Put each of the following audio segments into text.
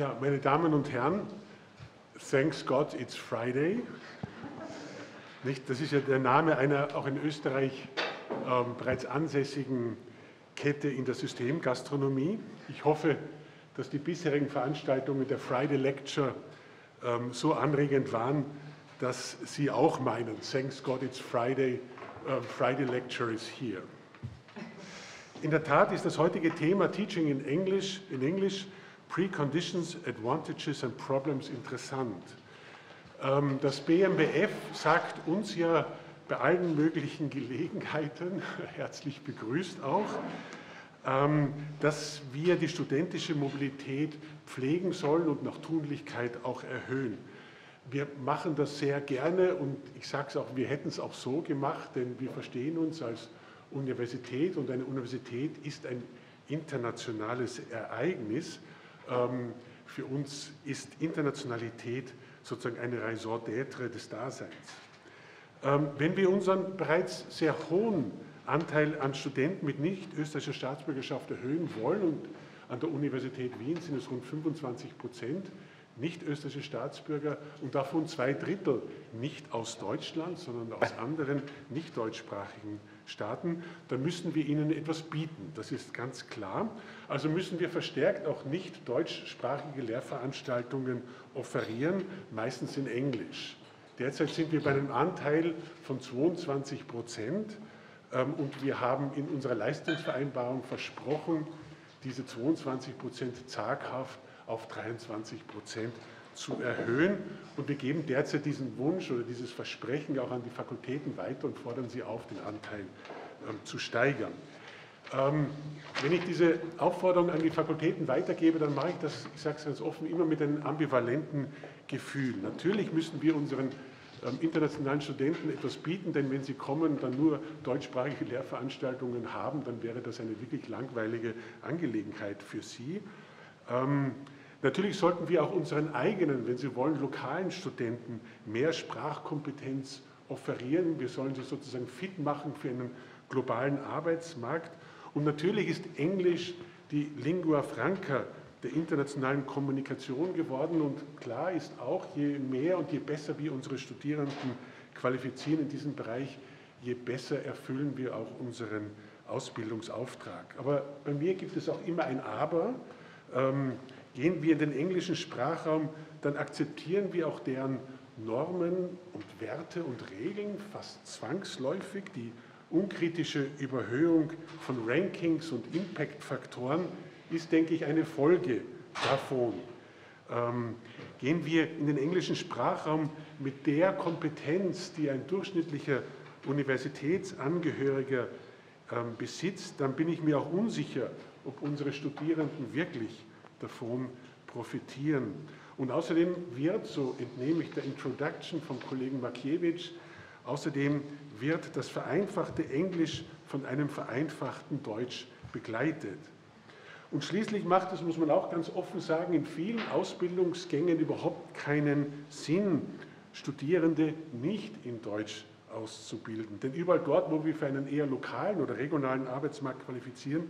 Ja, meine Damen und Herren, thanks God it's Friday. Nicht? Das ist ja der Name einer auch in Österreich bereits ansässigen Kette in der Systemgastronomie. Ich hoffe, dass die bisherigen Veranstaltungen der Friday Lecture so anregend waren, dass Sie auch meinen, thanks God it's Friday, Friday Lecture is here. In der Tat ist das heutige Thema Teaching in English, Preconditions, Advantages and Problems interessant. Das BMBF sagt uns ja bei allen möglichen Gelegenheiten, herzlich begrüßt auch, dass wir die studentische Mobilität pflegen sollen und nach Tunlichkeit auch erhöhen. Wir machen das sehr gerne und ich sage es auch, wir hätten es auch so gemacht, denn wir verstehen uns als Universität und eine Universität ist ein internationales Ereignis. Für uns ist Internationalität sozusagen eine Raison d'être des Daseins. Wenn wir unseren bereits sehr hohen Anteil an Studenten mit nicht österreichischer Staatsbürgerschaft erhöhen wollen, und an der Universität Wien sind es rund 25% nicht österreichische Staatsbürger und davon 2/3 nicht aus Deutschland, sondern aus anderen nicht deutschsprachigen Staaten, dann müssen wir ihnen etwas bieten. Das ist ganz klar. Also müssen wir verstärkt auch nicht deutschsprachige Lehrveranstaltungen offerieren, meistens in Englisch. Derzeit sind wir bei einem Anteil von 22% und wir haben in unserer Leistungsvereinbarung versprochen, diese 22% zaghaft auf 23% zu erhöhen. Und wir geben derzeit diesen Wunsch oder dieses Versprechen auch an die Fakultäten weiter und fordern sie auf, den Anteil zu steigern. Wenn ich diese Aufforderung an die Fakultäten weitergebe, dann mache ich das, ich sage es ganz offen, immer mit einem ambivalenten Gefühl. Natürlich müssen wir unseren internationalen Studenten etwas bieten, denn wenn sie kommen, dann nur deutschsprachige Lehrveranstaltungen haben, dann wäre das eine wirklich langweilige Angelegenheit für sie. Natürlich sollten wir auch unseren eigenen, wenn Sie wollen, lokalen Studenten mehr Sprachkompetenz offerieren. Wir sollen sie sozusagen fit machen für einen globalen Arbeitsmarkt. Und natürlich ist Englisch die Lingua Franca der internationalen Kommunikation geworden. Und klar ist auch, je mehr und je besser wir unsere Studierenden qualifizieren in diesem Bereich, je besser erfüllen wir auch unseren Ausbildungsauftrag. Aber bei mir gibt es auch immer ein Aber. Gehen wir in den englischen Sprachraum, dann akzeptieren wir auch deren Normen und Werte und Regeln fast zwangsläufig. Die unkritische Überhöhung von Rankings und Impact-Faktoren ist, denke ich, eine Folge davon. Gehen wir in den englischen Sprachraum mit der Kompetenz, die ein durchschnittlicher Universitätsangehöriger besitzt, dann bin ich mir auch unsicher, ob unsere Studierenden wirklich davon profitieren. Und außerdem wird, so entnehme ich der Introduction vom Kollegen Mackiewicz, außerdem wird das vereinfachte Englisch von einem vereinfachten Deutsch begleitet. Und schließlich macht es, muss man auch ganz offen sagen, in vielen Ausbildungsgängen überhaupt keinen Sinn, Studierende nicht in Deutsch auszubilden. Denn überall dort, wo wir für einen eher lokalen oder regionalen Arbeitsmarkt qualifizieren,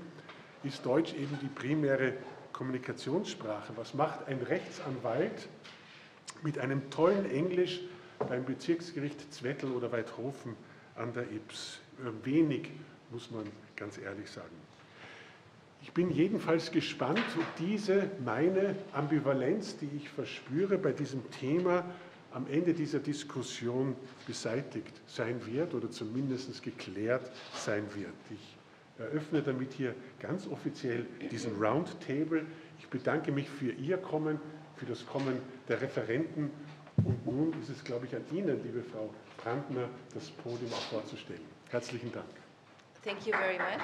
ist Deutsch eben die primäre Kommunikationssprache. Was macht ein Rechtsanwalt mit einem tollen Englisch beim Bezirksgericht Zwettl oder Weidhofen an der Ybbs? Wenig, muss man ganz ehrlich sagen. Ich bin jedenfalls gespannt, ob diese meine Ambivalenz, die ich verspüre bei diesem Thema, am Ende dieser Diskussion beseitigt sein wird oder zumindest geklärt sein wird. Ich eröffne damit hier ganz offiziell diesen Roundtable. Ich bedanke mich für Ihr Kommen, für das Kommen der Referenten und nun ist es, glaube ich, an Ihnen, liebe Frau Brandner, das Podium auch vorzustellen. Herzlichen Dank. Thank you very much.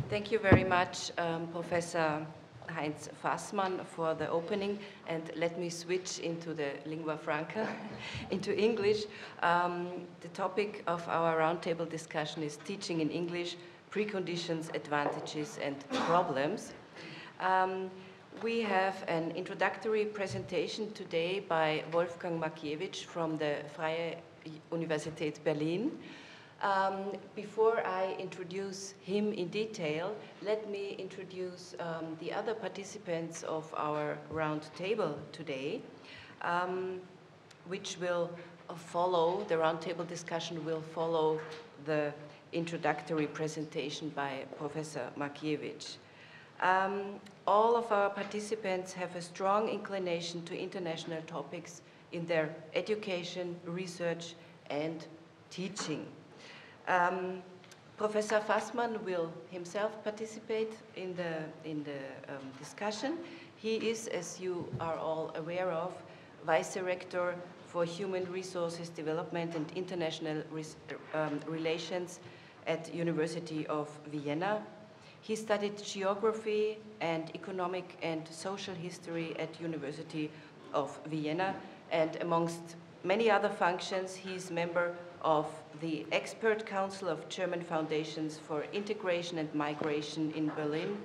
Thank you very much, Professor Heinz Fassmann, for the opening, and let me switch into the lingua franca, into English. The topic of our roundtable discussion is teaching in English, preconditions, advantages, and problems. We have an introductory presentation today by Wolfgang Mackiewicz from the Freie Universität Berlin. Before I introduce him in detail, let me introduce the other participants of our round table today, which will follow, the roundtable discussion will follow the introductory presentation by Professor Mackiewicz. All of our participants have a strong inclination to international topics in their education, research, and teaching. Professor Fassmann will himself participate in the discussion. He is, as you are all aware of, Vice Rector for Human Resources Development and International Relations at University of Vienna. He studied geography and economic and social history at University of Vienna, and amongst many other functions, he is member of the Expert Council of German Foundations for Integration and Migration in Berlin,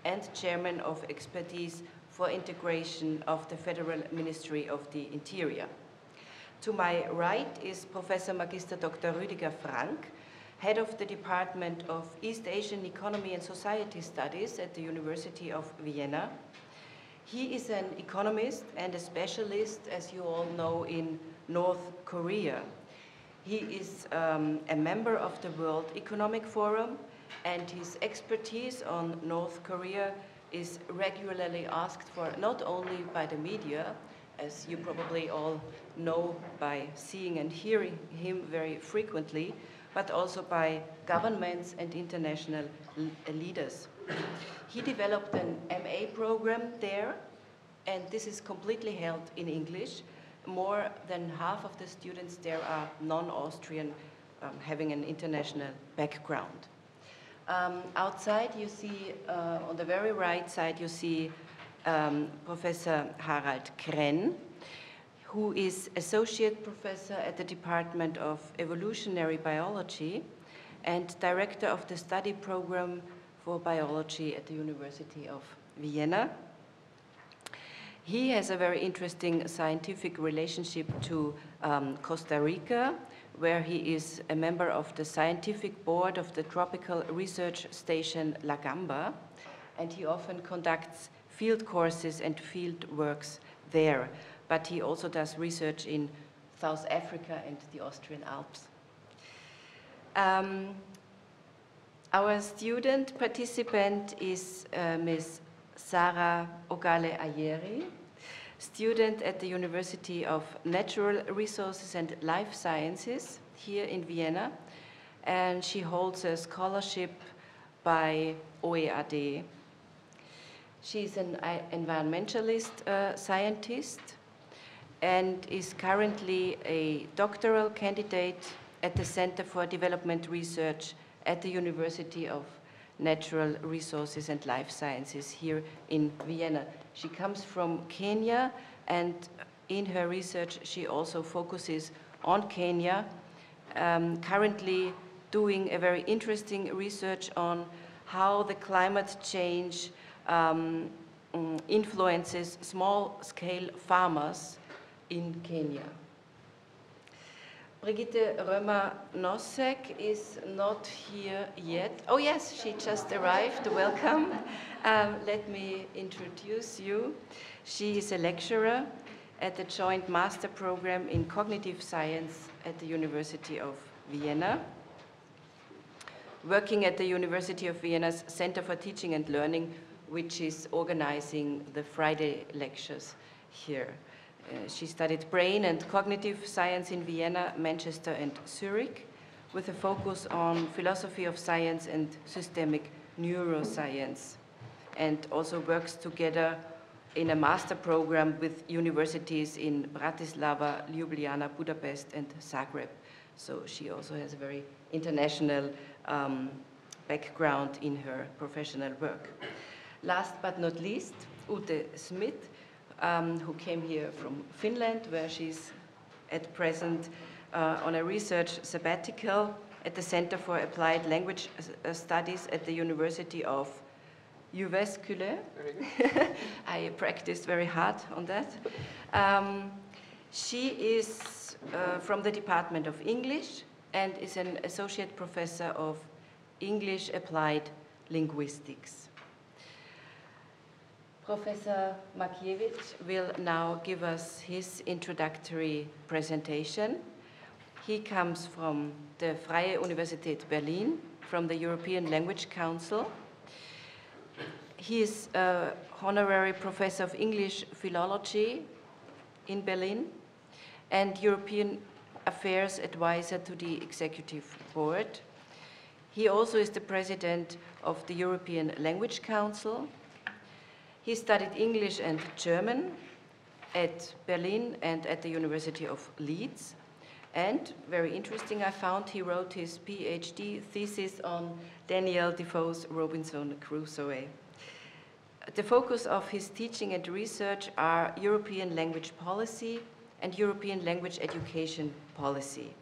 and chairman of Expertise for Integration of the Federal Ministry of the Interior. To my right is Professor Magister Dr. Rüdiger Frank, head of the Department of East Asian Economy and Society Studies at the University of Vienna. He is an economist and a specialist, as you all know, in North Korea. He is a member of the World Economic Forum, and his expertise on North Korea is regularly asked for not only by the media, as you probably all know by seeing and hearing him very frequently, but also by governments and international leaders. He developed an MA program there, and this is completely held in English. More than half of the students there are non-Austrian, having an international background. Outside you see, on the very right side, you see Professor Harald Krenn, who is Associate Professor at the Department of Evolutionary Biology and Director of the Study Program for Biology at the University of Vienna. He has a very interesting scientific relationship to Costa Rica, where he is a member of the scientific board of the Tropical Research Station La Gamba, and he often conducts field courses and field works there. But he also does research in South Africa and the Austrian Alps. Our student participant is Ms. Sarah Ogalleh Ayeri, student at the University of Natural Resources and Life Sciences here in Vienna, and she holds a scholarship by OeAD. She's an environmentalist scientist and is currently a doctoral candidate at the Center for Development Research at the University of Natural Resources and Life Sciences here in Vienna. She comes from Kenya, and in her research she also focuses on Kenya, currently doing a very interesting research on how the climate change influences small-scale farmers in Kenya. Brigitte Römmer-Nossek is not here yet. Oh yes, she just arrived. Welcome. Let me introduce you. She is a lecturer at the Joint Master Program in Cognitive Science at the University of Vienna, working at the University of Vienna's Center for Teaching and Learning, which is organizing the Friday lectures here. She studied brain and cognitive science in Vienna, Manchester, and Zurich, with a focus on philosophy of science and systemic neuroscience, and also works together in a master program with universities in Bratislava, Ljubljana, Budapest, and Zagreb. So she also has a very international background in her professional work. Last but not least, Ute Smith, who came here from Finland, where she's at present on a research sabbatical at the Center for Applied Language Studies at the University of Jyväskylä. I practiced very hard on that. She is from the Department of English, and is an associate professor of English Applied Linguistics. Professor Mackiewicz will now give us his introductory presentation. He comes from the Freie Universität Berlin, from the European Language Council. He is a honorary professor of English philology in Berlin and European Affairs advisor to the Executive Board. He also is the president of the European Language Council. He studied English and German at Berlin and at the University of Leeds. And, very interesting, I found he wrote his PhD thesis on Daniel Defoe's Robinson Crusoe. The focus of his teaching and research are European language policy and European language education policy.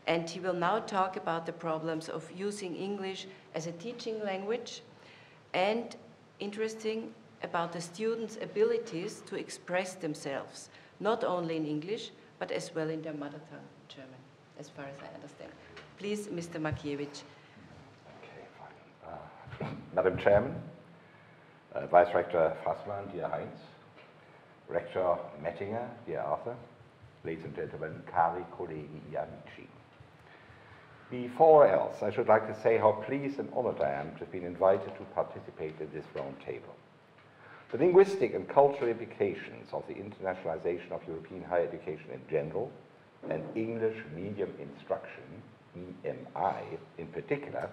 And he will now talk about the problems of using English as a teaching language and, interesting, about the students' abilities to express themselves, not only in English, but as well in their mother tongue, German, as far as I understand. Please, Mr. Mackiewicz. Okay, fine. Madam Chairman, Vice Rector Fassmann, dear Heinz, Rector Mettinger, dear Arthur, ladies and gentlemen, cari colleghi e amici. Before else, I should like to say how pleased and honored I am to have been invited to participate in this roundtable. The linguistic and cultural implications of the internationalization of European higher education in general, and English medium instruction, EMI in particular,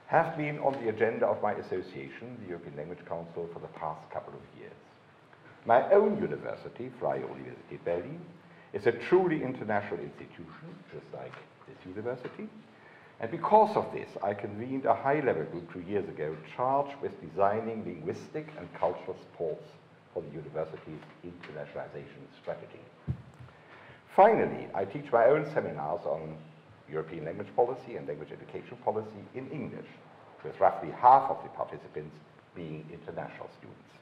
have been on the agenda of my association, the European Language Council, for the past couple of years. My own university, Freie Universität Berlin, is a truly international institution, just like this university. And because of this, I convened a high-level group 2 years ago charged with designing linguistic and cultural supports for the university's internationalization strategy. Finally, I teach my own seminars on European language policy and language education policy in English, with roughly half of the participants being international students.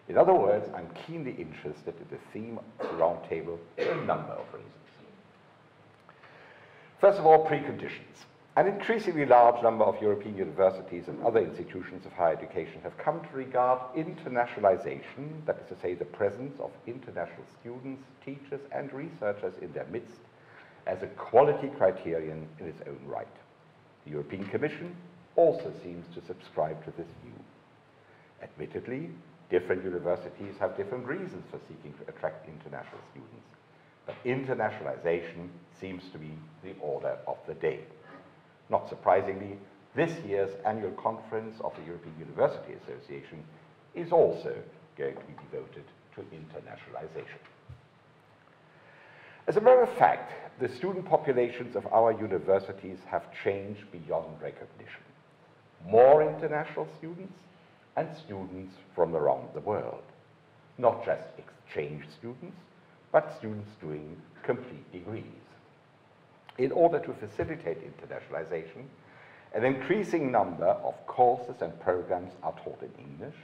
In other words, I'm keenly interested in the theme of the roundtable for a number of reasons. First of all, preconditions. An increasingly large number of European universities and other institutions of higher education have come to regard internationalization, that is to say the presence of international students, teachers and researchers in their midst, as a quality criterion in its own right. The European Commission also seems to subscribe to this view. Admittedly, different universities have different reasons for seeking to attract international students, but internationalization seems to be the order of the day. Not surprisingly, this year's annual conference of the European University Association is also going to be devoted to internationalization. As a matter of fact, the student populations of our universities have changed beyond recognition. More international students and students from around the world. Not just exchange students, but students doing complete degrees. In order to facilitate internationalization, an increasing number of courses and programs are taught in English,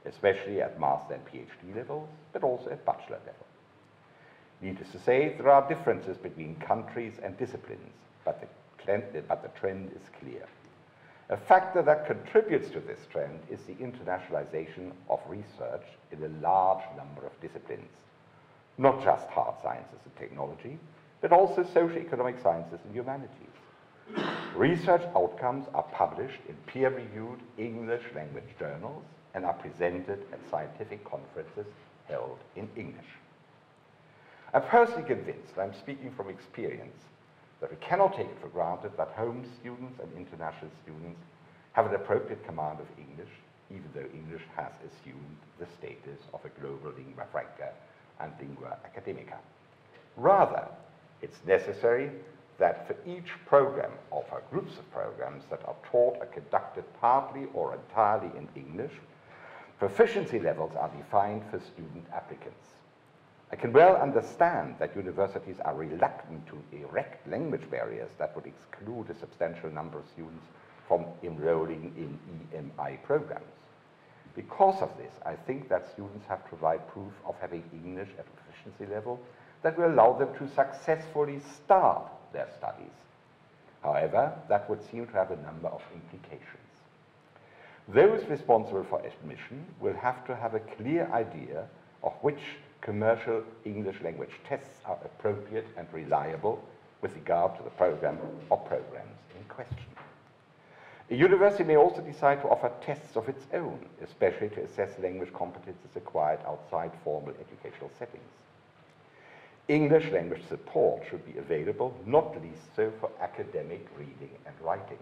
especially at master and PhD levels, but also at bachelor level. Needless to say, there are differences between countries and disciplines, but the trend is clear. A factor that contributes to this trend is the internationalization of research in a large number of disciplines, not just hard sciences and technology, but also socio-economic sciences and humanities. Research outcomes are published in peer-reviewed English language journals and are presented at scientific conferences held in English. I'm personally convinced, and I'm speaking from experience, that we cannot take it for granted that home students and international students have an appropriate command of English, even though English has assumed the status of a global lingua franca and lingua academica. Rather, it's necessary that for each program or for groups of programs that are taught or conducted partly or entirely in English, proficiency levels are defined for student applicants. I can well understand that universities are reluctant to erect language barriers that would exclude a substantial number of students from enrolling in EMI programs. Because of this, I think that students have to provide proof of having English at a proficiency level that will allow them to successfully start their studies. However, that would seem to have a number of implications. Those responsible for admission will have to have a clear idea of which commercial English language tests are appropriate and reliable with regard to the program or programs in question. A university may also decide to offer tests of its own, especially to assess language competences acquired outside formal educational settings. English language support should be available, not least so for academic reading and writing.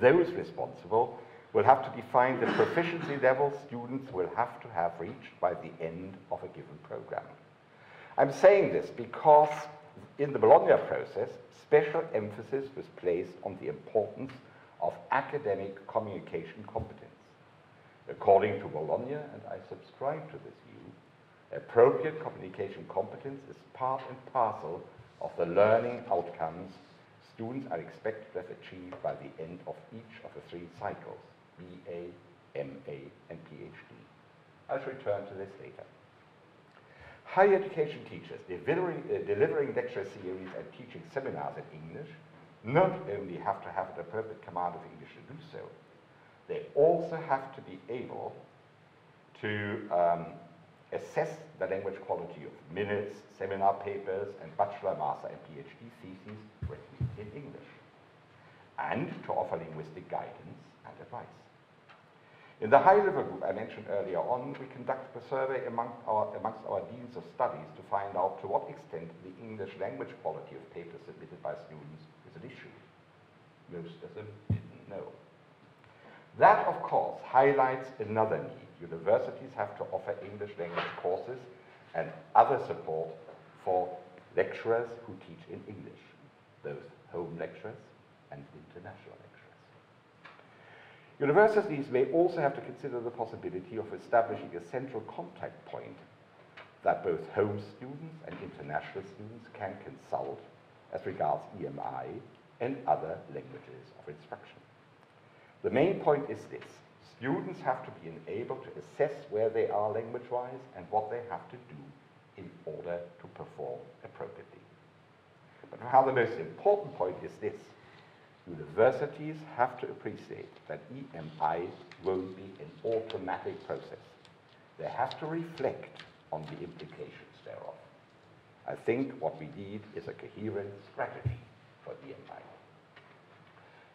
Those responsible will have to define the proficiency level students will have to have reached by the end of a given program. I'm saying this because in the Bologna process, special emphasis was placed on the importance of academic communication competence. According to Bologna, and I subscribe to this view, appropriate communication competence is part and parcel of the learning outcomes students are expected to have achieved by the end of each of the 3 cycles, BA, MA, and PhD. I shall return to this later. Higher education teachers delivering lecture series and teaching seminars in English not only have to have an appropriate command of English to do so, they also have to be able to assess the language quality of minutes, seminar papers, and bachelor, master, and PhD theses written in English, and to offer linguistic guidance and advice. In the high-level group I mentioned earlier on, we conducted a survey amongst our deans of studies to find out to what extent the English language quality of papers submitted by students is an issue. Most of them didn't know. That, of course, highlights another need. Universities have to offer English language courses and other support for lecturers who teach in English, both home lecturers and international lecturers. Universities may also have to consider the possibility of establishing a central contact point that both home students and international students can consult as regards EMI and other languages of instruction. The main point is this: students have to be enabled to assess where they are language-wise and what they have to do in order to perform appropriately. But how the most important point is this: universities have to appreciate that EMI won't be an automatic process. They have to reflect on the implications thereof. I think what we need is a coherent strategy for EMI.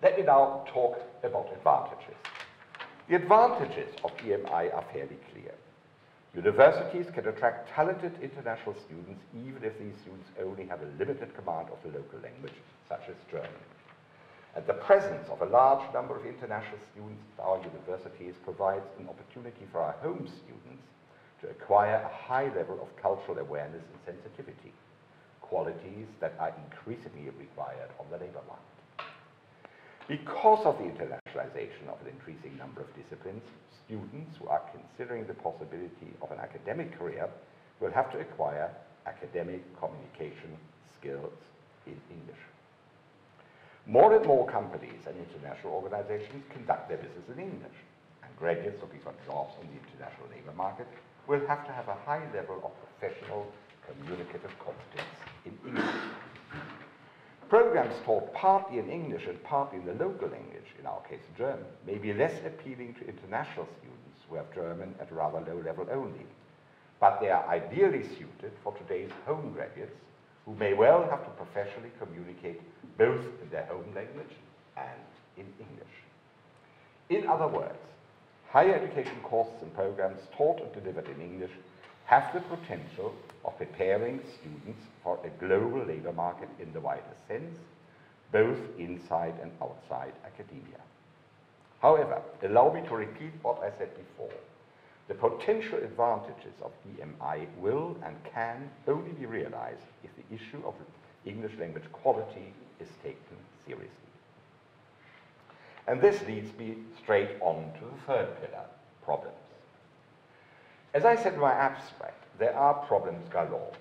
Let me now talk about advantages. The advantages of EMI are fairly clear. Universities can attract talented international students even if these students only have a limited command of the local language, such as German. And the presence of a large number of international students at our universities provides an opportunity for our home students to acquire a high level of cultural awareness and sensitivity, qualities that are increasingly required on the labor market. Because of the internationalization of an increasing number of disciplines, students who are considering the possibility of an academic career will have to acquire academic communication skills in English. More and more companies and international organizations conduct their business in English, and graduates looking for jobs on the international labor market will have to have a high level of professional communicative competence in English. Programs taught partly in English and partly in the local language, in our case German, may be less appealing to international students who have German at a rather low level only, but they are ideally suited for today's home graduates who may well have to professionally communicate both in their home language and in English. In other words, higher education courses and programs taught and delivered in English have the potential of preparing students for a global labor market in the widest sense, both inside and outside academia. However, allow me to repeat what I said before. The potential advantages of EMI will and can only be realized if the issue of English language quality is taken seriously. And this leads me straight on to the third pillar, problems. As I said in my abstract, there are problems galore.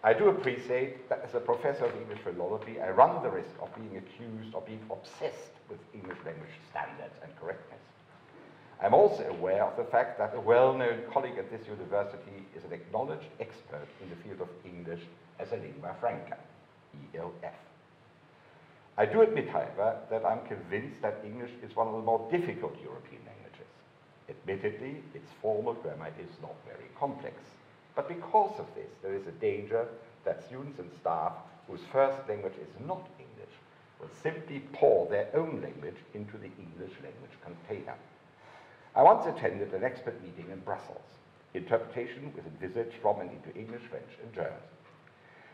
I do appreciate that as a professor of English philology, I run the risk of being accused of being obsessed with English language standards and correctness. I'm also aware of the fact that a well-known colleague at this university is an acknowledged expert in the field of English as a lingua franca, ELF. I do admit, however, that I'm convinced that English is one of the more difficult European languages. Admittedly, its formal grammar is not very complex. But because of this, there is a danger that students and staff whose first language is not English will simply pour their own language into the English language container. I once attended an expert meeting in Brussels. Interpretation was envisaged from and into English, French, and German.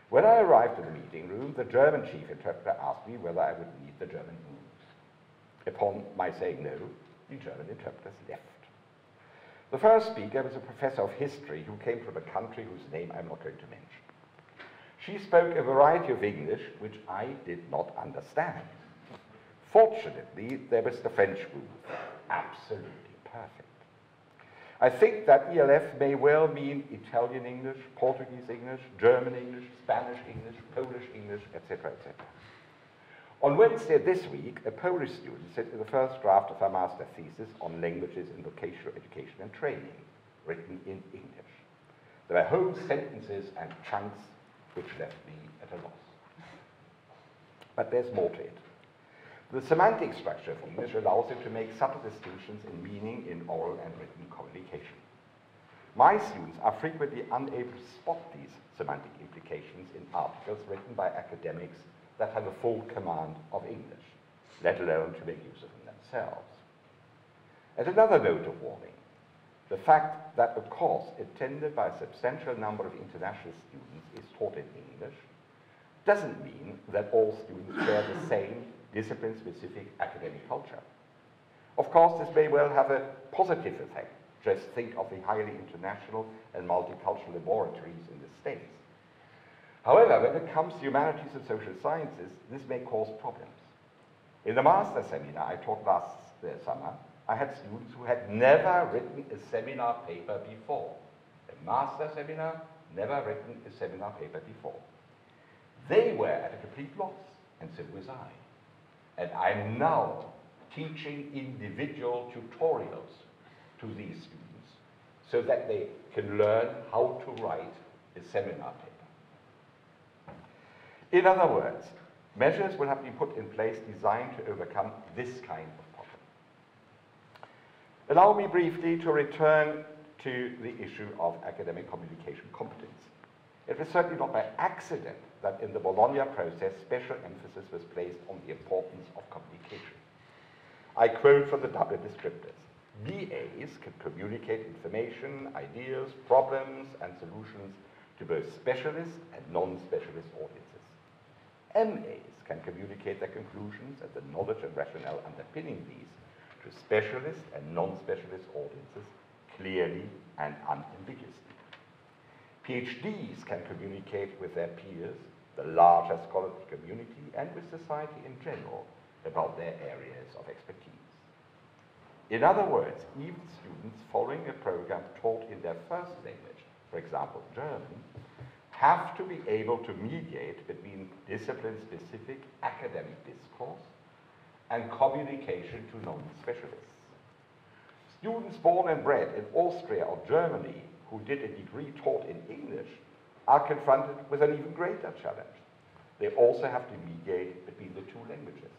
When I arrived in the meeting room, the German chief interpreter asked me whether I would need the German rules. Upon my saying no, the German interpreters left. The first speaker was a professor of history who came from a country whose name I'm not going to mention. She spoke a variety of English which I did not understand. Fortunately, there was the French rule, absolutely perfect. I think that ELF may well mean Italian English, Portuguese English, German English, Spanish English, Polish English, etc., etc. On Wednesday this week, a Polish student sent me the first draft of her master thesis on languages in vocational education and training, written in English. There were whole sentences and chunks which left me at a loss. But there's more to it. The semantic structure of English allows it to make subtle distinctions in meaning in oral and written communication. My students are frequently unable to spot these semantic implications in articles written by academics that have a full command of English, let alone to make use of them themselves. And another note of warning, the fact that a course attended by a substantial number of international students is taught in English doesn't mean that all students share the same discipline-specific academic culture. Of course, this may well have a positive effect. Just think of the highly international and multicultural laboratories in the States. However, when it comes to humanities and social sciences, this may cause problems. In the master seminar I taught last summer, I had students who had never written a seminar paper before. A master seminar, never written a seminar paper before. They were at a complete loss, and so was I. And I'm now teaching individual tutorials to these students so that they can learn how to write a seminar paper. In other words, measures will have to be put in place designed to overcome this kind of problem. Allow me briefly to return to the issue of academic communication competence. It was certainly not by accident that in the Bologna process special emphasis was placed on the importance of communication. I quote from the Dublin descriptors. BAs can communicate information, ideas, problems, and solutions to both specialist and non-specialist audiences. MAs can communicate their conclusions and the knowledge and rationale underpinning these to specialist and non-specialist audiences clearly and unambiguously. PhDs can communicate with their peers, the larger scholarly community, and with society in general about their areas of expertise. In other words, even students following a program taught in their first language, for example, German, have to be able to mediate between discipline-specific academic discourse and communication to non-specialists. Students born and bred in Austria or Germany who did a degree taught in English are confronted with an even greater challenge. They also have to mediate between the two languages.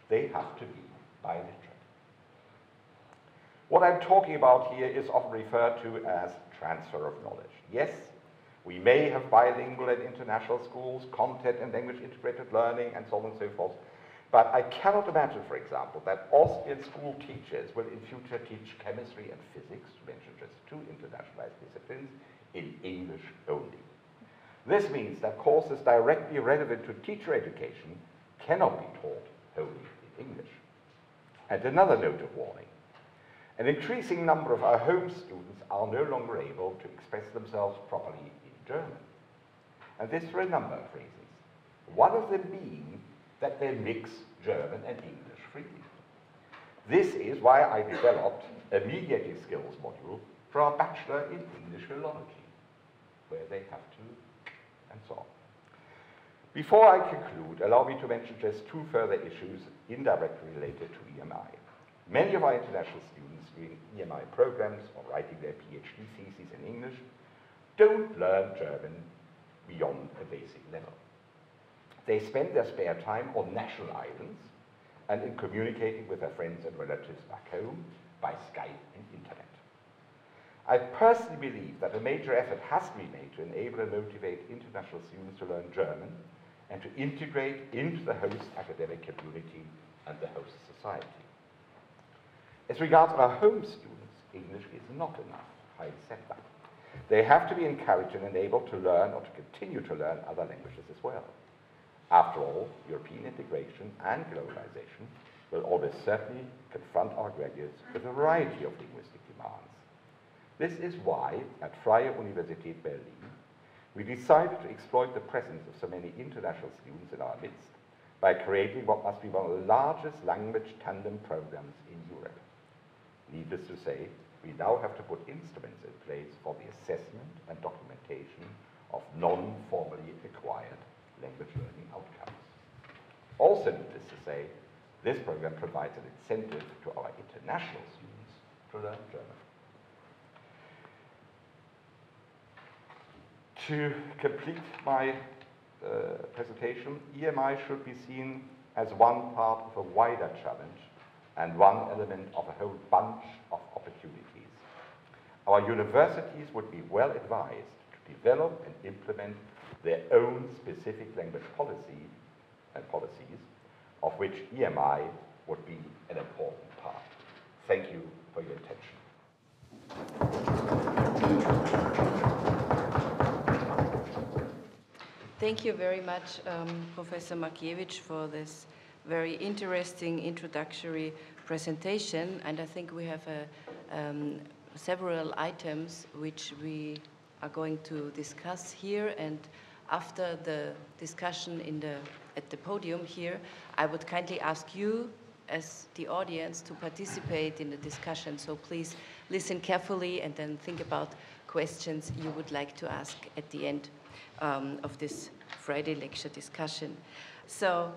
They have to be bilingual. What I'm talking about here is often referred to as transfer of knowledge. Yes, we may have bilingual and international schools, content and language integrated learning, and so on and so forth, but I cannot imagine, for example, that Austrian school teachers will in future teach chemistry and physics, to mention just two internationalized disciplines, in English only. This means that courses directly relevant to teacher education cannot be taught wholly in English. And another note of warning. An increasing number of our home students are no longer able to express themselves properly in German. And this for a number of reasons. One of them being that they mix German and English freely. This is why I developed a mediating skills module for our Bachelor in English Philology, where they have to, and so on. Before I conclude, allow me to mention just two further issues indirectly related to EMI. Many of our international students doing EMI programs or writing their PhD theses in English don't learn German beyond a basic level. They spend their spare time on national islands and in communicating with their friends and relatives back home by Skype and internet. I personally believe that a major effort has to be made to enable and motivate international students to learn German and to integrate into the host academic community and the host society. As regards our home students, English is not enough, I accept that. They have to be encouraged and enabled to learn or to continue to learn other languages as well. After all, European integration and globalization will almost certainly confront our graduates with a variety of linguistic demands. This is why, at Freie Universität Berlin, we decided to exploit the presence of so many international students in our midst by creating what must be one of the largest language tandem programs in Europe. Needless to say, we now have to put instruments in place for the assessment and documentation of non-formally acquired language learning outcomes. Also needless to say, this program provides an incentive to our international students to learn German. To complete my presentation, EMI should be seen as one part of a wider challenge and one element of a whole bunch of opportunities. Our universities would be well advised to develop and implement their own specific language policy and policies, of which EMI would be an important part. Thank you for your attention. Thank you very much, Professor Mackiewicz, for this very interesting introductory presentation. And I think we have several items which we are going to discuss here. And after the discussion at the podium here, I would kindly ask you as the audience to participate in the discussion. So please listen carefully and then think about questions you would like to ask at the end of this Friday lecture discussion. So,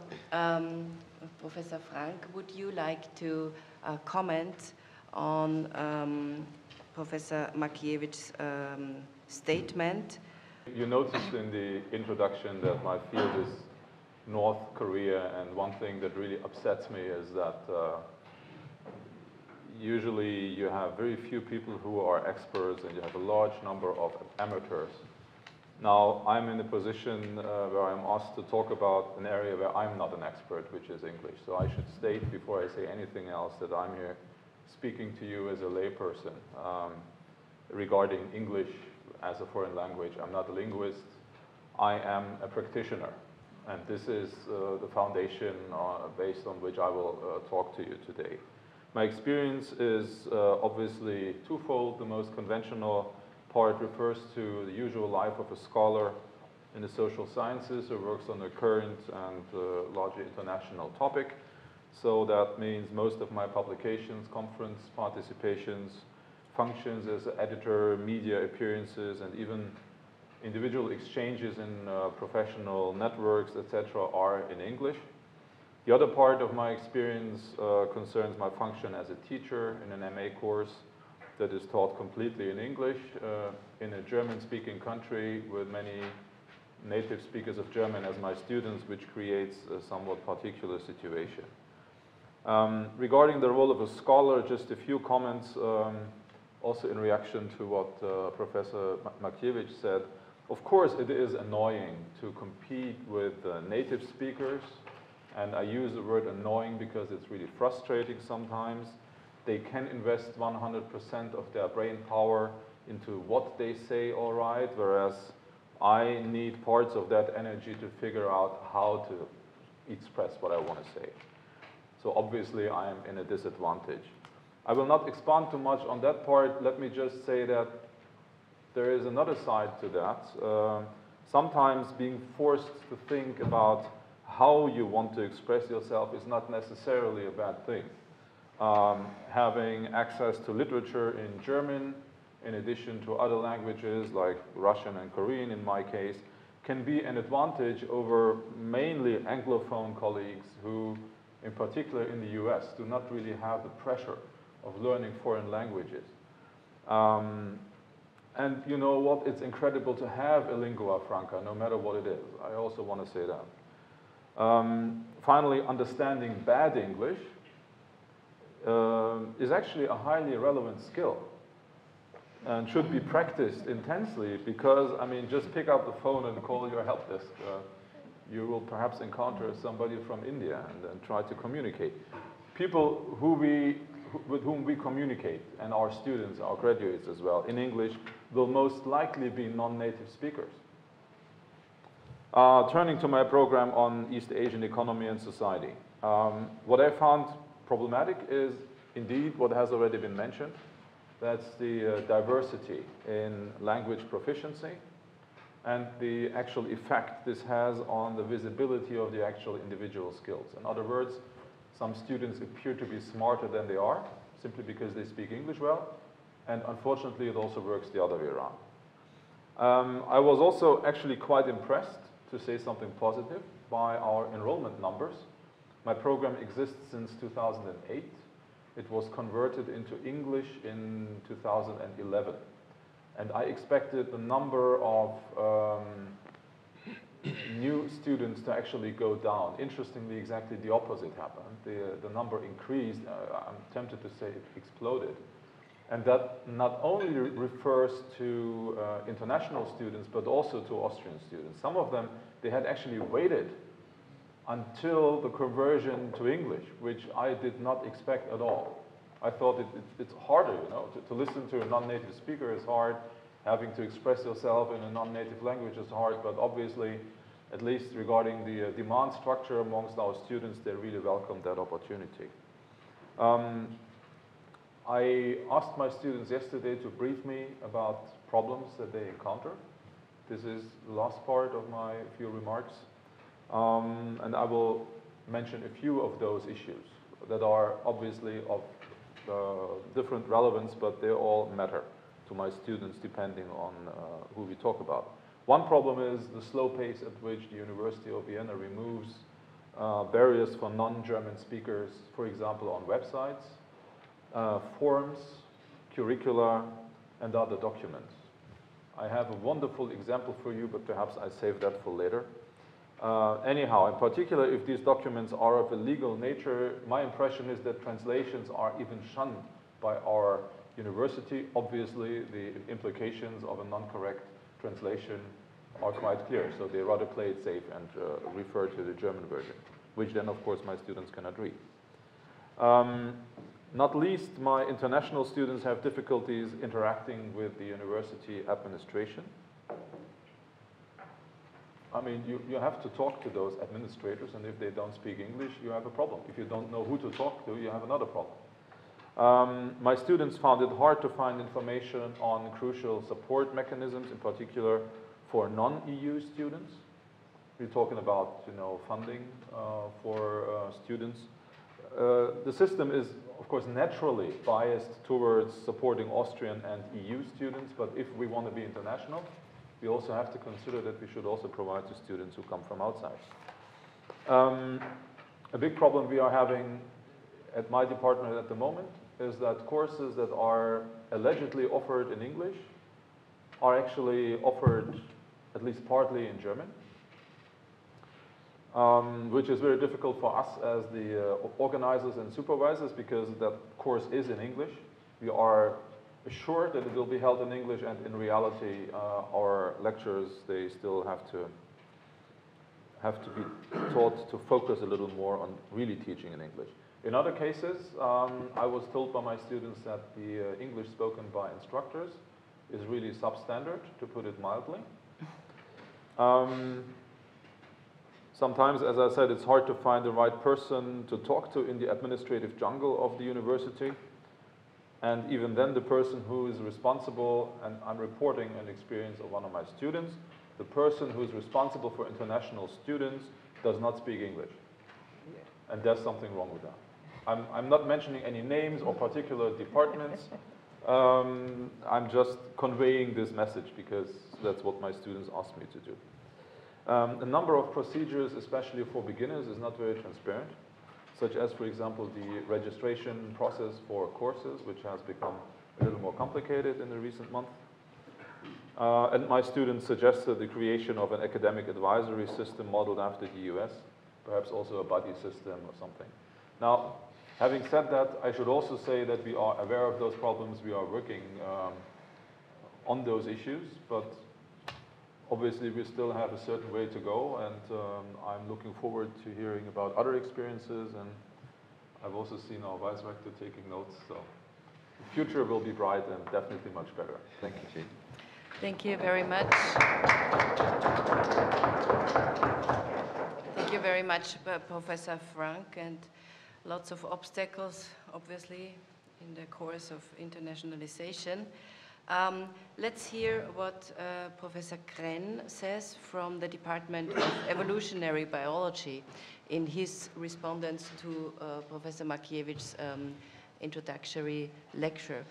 Professor Frank, would you like to comment on Professor Mackiewicz's statement? You noticed in the introduction that my field is North Korea, and one thing that really upsets me is that usually you have very few people who are experts and you have a large number of amateurs. Now, I'm in a position where I'm asked to talk about an area where I'm not an expert, which is English. So I should state before I say anything else that I'm here speaking to you as a layperson regarding English as a foreign language. I'm not a linguist. I am a practitioner. And this is the foundation based on which I will talk to you today. My experience is obviously twofold. The most conventional part refers to the usual life of a scholar in the social sciences who works on a current and largely international topic. So that means most of my publications, conference participations, functions as an editor, media appearances, and even individual exchanges in professional networks, etc., are in English. The other part of my experience concerns my function as a teacher in an MA course that is taught completely in English in a German-speaking country with many native speakers of German as my students, which creates a somewhat particular situation. Regarding the role of a scholar, just a few comments, also in reaction to what Professor Mackiewicz said. Of course, it is annoying to compete with native speakers, and I use the word annoying because it's really frustrating sometimes. They can invest 100% of their brain power into what they say, all right, whereas I need parts of that energy to figure out how to express what I want to say. So obviously, I am in a disadvantage. I will not expand too much on that part. Let me just say that there is another side to that. Sometimes being forced to think about how you want to express yourself is not necessarily a bad thing. Having access to literature in German, in addition to other languages like Russian and Korean in my case, can be an advantage over mainly Anglophone colleagues who, in particular in the US, do not really have the pressure of learning foreign languages. And you know what? It's incredible to have a lingua franca, no matter what it is. I also want to say that. Finally, understanding bad English is actually a highly relevant skill and should be practiced intensely because, I mean, just pick up the phone and call your help desk. You will perhaps encounter somebody from India and try to communicate. People with whom we communicate, and our students, our graduates as well, in English, will most likely be non-native speakers. Turning to my program on East Asian economy and society. What I found problematic is indeed what has already been mentioned. That's the diversity in language proficiency and the actual effect this has on the visibility of the actual individual skills. In other words, some students appear to be smarter than they are simply because they speak English well, and unfortunately it also works the other way around. I was also actually quite impressed, to say something positive, by our enrollment numbers. My program exists since 2008. It was converted into English in 2011. And I expected the number of new students to actually go down. Interestingly, exactly the opposite happened. The number increased. I'm tempted to say it exploded. And that not only refers to international students, but also to Austrian students. Some of them, they had actually waited until the conversion to English, which I did not expect at all. I thought it's harder, you know, to listen to a non-native speaker is hard, having to express yourself in a non-native language is hard, but obviously, at least regarding the demand structure amongst our students, they really welcome that opportunity. I asked my students yesterday to brief me about problems that they encounter. This is the last part of my few remarks. And I will mention a few of those issues that are obviously of different relevance, but they all matter to my students depending on who we talk about. One problem is the slow pace at which the University of Vienna removes barriers for non-German speakers, for example, on websites, forms, curricula, and other documents. I have a wonderful example for you, but perhaps I save that for later. Anyhow, in particular, if these documents are of a legal nature, my impression is that translations are even shunned by our university. Obviously, the implications of a non-correct translation are quite clear, so they rather play it safe and refer to the German version, which then, of course, my students cannot read. Not least, my international students have difficulties interacting with the university administration. I mean, you have to talk to those administrators, and if they don't speak English, you have a problem. If you don't know who to talk to, you have another problem. My students found it hard to find information on crucial support mechanisms, in particular for non-EU students. We're talking about, you know, funding for students. The system is, of course, naturally biased towards supporting Austrian and EU students, but if we want to be international, we also have to consider that we should also provide to students who come from outside. A big problem we are having at my department at the moment is that courses that are allegedly offered in English are actually offered at least partly in German, which is very difficult for us as the organizers and supervisors because that course is in English. We are assured that it will be held in English, and in reality, our lecturers, they still have to be taught to focus a little more on really teaching in English. In other cases, I was told by my students that the English spoken by instructors is really substandard, to put it mildly. Sometimes, as I said, it's hard to find the right person to talk to in the administrative jungle of the university. And even then, the person who is responsible, and I'm reporting an experience of one of my students, the person who is responsible for international students does not speak English. And there's something wrong with that. I'm not mentioning any names or particular departments. I'm just conveying this message because that's what my students asked me to do. A number of procedures, especially for beginners, is not very transparent, such as, for example, the registration process for courses, which has become a little more complicated in the recent month. And my students suggested the creation of an academic advisory system modeled after the US, perhaps also a buddy system or something. Now, having said that, I should also say that we are aware of those problems. We are working on those issues, but obviously we still have a certain way to go, and I'm looking forward to hearing about other experiences, and I've also seen our Vice Rector taking notes, so the future will be bright and definitely much better. Thank you. Thank you very much. Thank you very much, Professor Frank, and lots of obstacles, obviously, in the course of internationalization. Let's hear what Professor Krenn says from the Department of Evolutionary Biology in his respondence to Professor Mackiewicz's introductory lecture.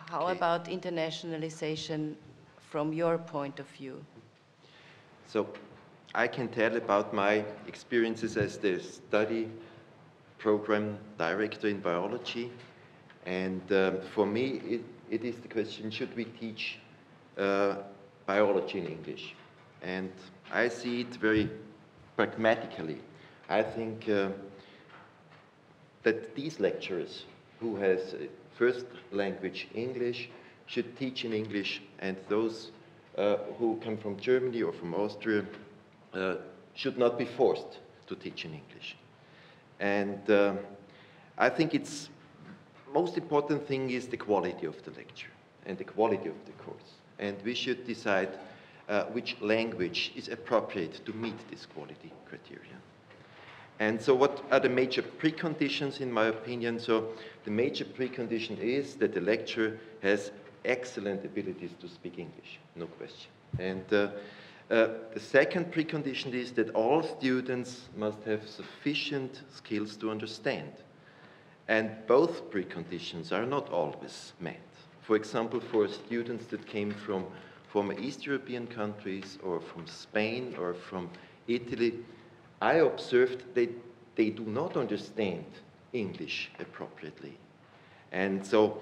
How about internationalization from your point of view? So I can tell about my experiences as the study program director in biology, and for me it is the question, should we teach biology in English? And I see it very pragmatically. I think that these lecturers who has first language English should teach in English, and those who come from Germany or from Austria should not be forced to teach in English. And I think it's most important thing is the quality of the lecture and the quality of the course. And we should decide which language is appropriate to meet this quality criteria. And so what are the major preconditions in my opinion? So the major precondition is that the lecturer has excellent abilities to speak English, no question. And the second precondition is that all students must have sufficient skills to understand. And both preconditions are not always met. For example, for students that came from former East European countries or from Spain or from Italy, I observed that they do not understand English appropriately. And so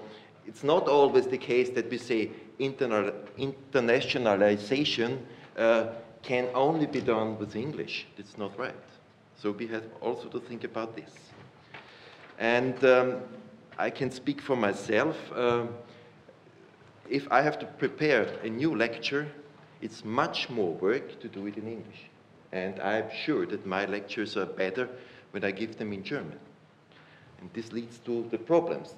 it's not always the case that we say internationalization can only be done with English. That's not right. So we have also to think about this. And I can speak for myself. If I have to prepare a new lecture, it's much more work to do it in English. And I'm sure that my lectures are better when I give them in German. And this leads to the problems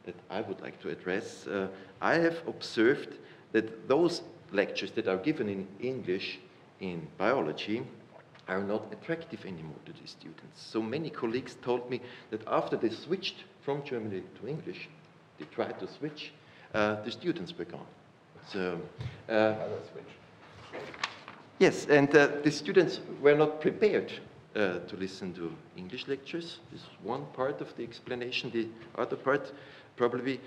that I would like to address. I have observed that those lectures that are given in English in biology are not attractive anymore to the students. So many colleagues told me that after they switched from Germany to English, they tried to switch, the students were gone. So, yes, and the students were not prepared to listen to English lectures. This is one part of the explanation. The other part probably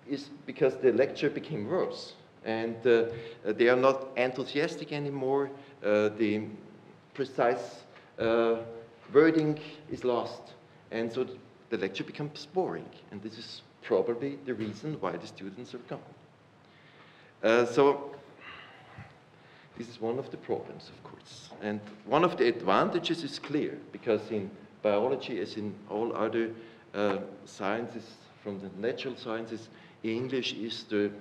is because the lecture became worse. And they are not enthusiastic anymore. The precise wording is lost. And so the lecture becomes boring. And this is probably the reason why the students are gone. So this is one of the problems, of course. And one of the advantages is clear, because in biology, as in all other sciences, from the natural sciences, English is the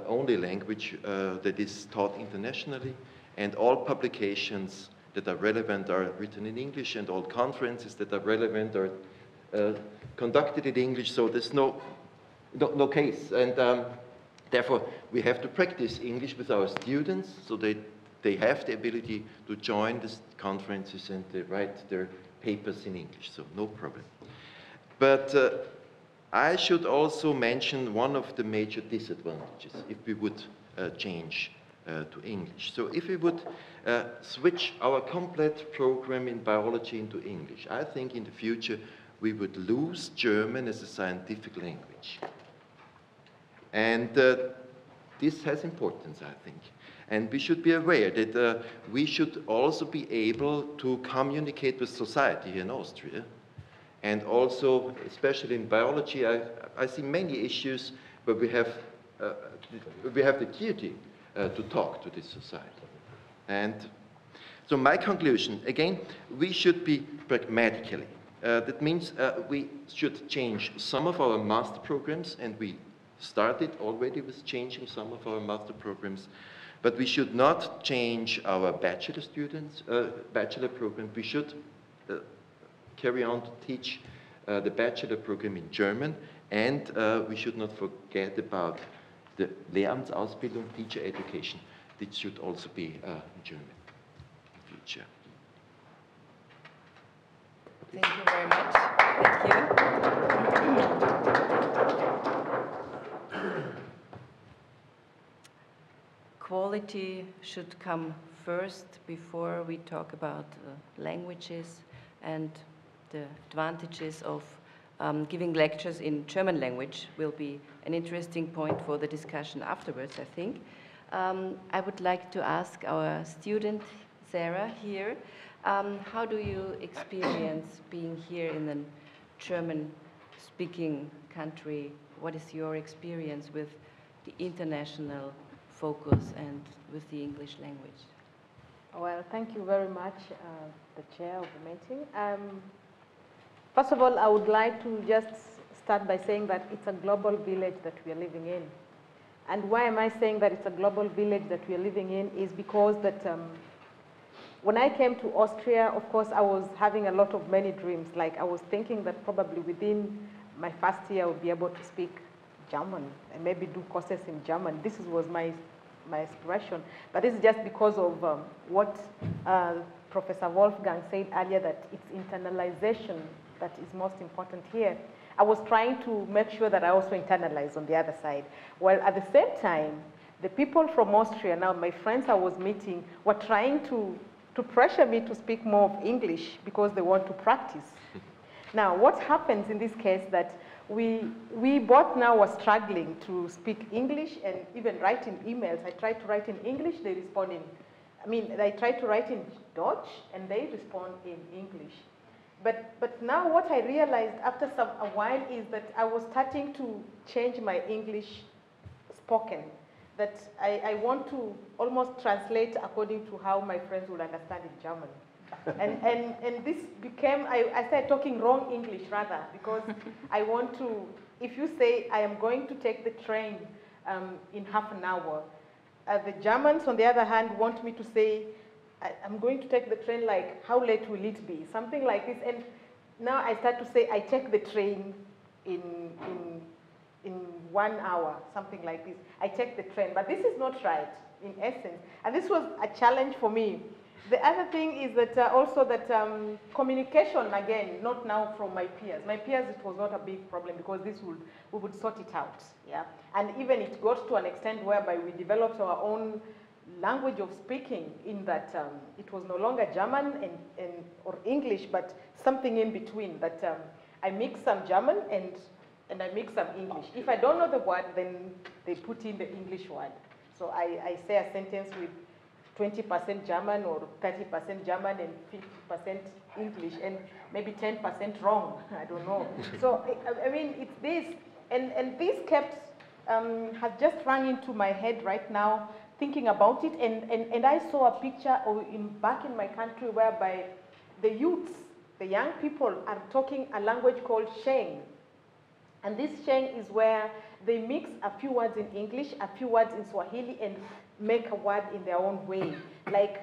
only language that is taught internationally, and all publications that are relevant are written in English, and all conferences that are relevant are conducted in English, so there's no case. And therefore, we have to practice English with our students, so they have the ability to join these conferences and they write their papers in English, so no problem. But I should also mention one of the major disadvantages if we would change to English. So if we would switch our complete program in biology into English, I think in the future we would lose German as a scientific language. And this has importance, I think. And we should be aware that we should also be able to communicate with society here in Austria. And also, especially in biology, I see many issues where we have the duty to talk to this society. And So my conclusion, again, we should be pragmatically. That means we should change some of our master programs, and we started already with changing some of our master programs, but we should not change our bachelor students, bachelor program. We should carry on to teach the bachelor program in German, and we should not forget about the Lehramtsausbildung, teacher education. This should also be in German in the future. Thank you very much. Thank you. Quality should come first before we talk about languages and the advantages of giving lectures in German language will be an interesting point for the discussion afterwards, I think. I would like to ask our student, Sarah, here, how do you experience being here in a German-speaking country? What is your experience with the international focus and with the English language? Well, thank you very much, the chair of the meeting. First of all, I would like to just start by saying that it's a global village that we are living in. And why am I saying that it's a global village that we are living in is because that when I came to Austria, of course, I was having a lot of many dreams. Like I was thinking that probably within my first year I would be able to speak German and maybe do courses in German. This was my aspiration. But this is just because of what Professor Wolfgang said earlier, that it's internalization that is most important here. I was trying to make sure that I also internalize on the other side. While at the same time, the people from Austria, now my friends I was meeting, were trying to pressure me to speak more of English because they want to practice. Now, what happens in this case that we both now were struggling to speak English and even write in emails. I tried to write in English, they respond in, I tried to write in Dutch and they respond in English. But now what I realized after a while is that I was starting to change my English spoken. That I want to almost translate according to how my friends would understand in German. And this became, I started talking wrong English rather, because I want to, if you say I am going to take the train in half an hour, the Germans on the other hand want me to say, I'm going to take the train, like, how late will it be? Something like this. And now I start to say, I take the train in 1 hour, something like this. I take the train, but this is not right, in essence. And this was a challenge for me. The other thing is that also that communication, again, not now from my peers. My peers, it was not a big problem because we would sort it out, yeah? And even it got to an extent whereby we developed our own language of speaking in that it was no longer German or English, but something in between, that I mix some German and I mix some English. If I don't know the word, then they put in the English word. So I say a sentence with 20% German or 30% German and 50% English and maybe 10% wrong, I don't know. So, it's this, and this kept, has just rung into my head right now, thinking about it, and I saw a picture back in my country whereby the youths, the young people are talking a language called Sheng. And this Sheng is where they mix a few words in English, a few words in Swahili, and make a word in their own way. Like,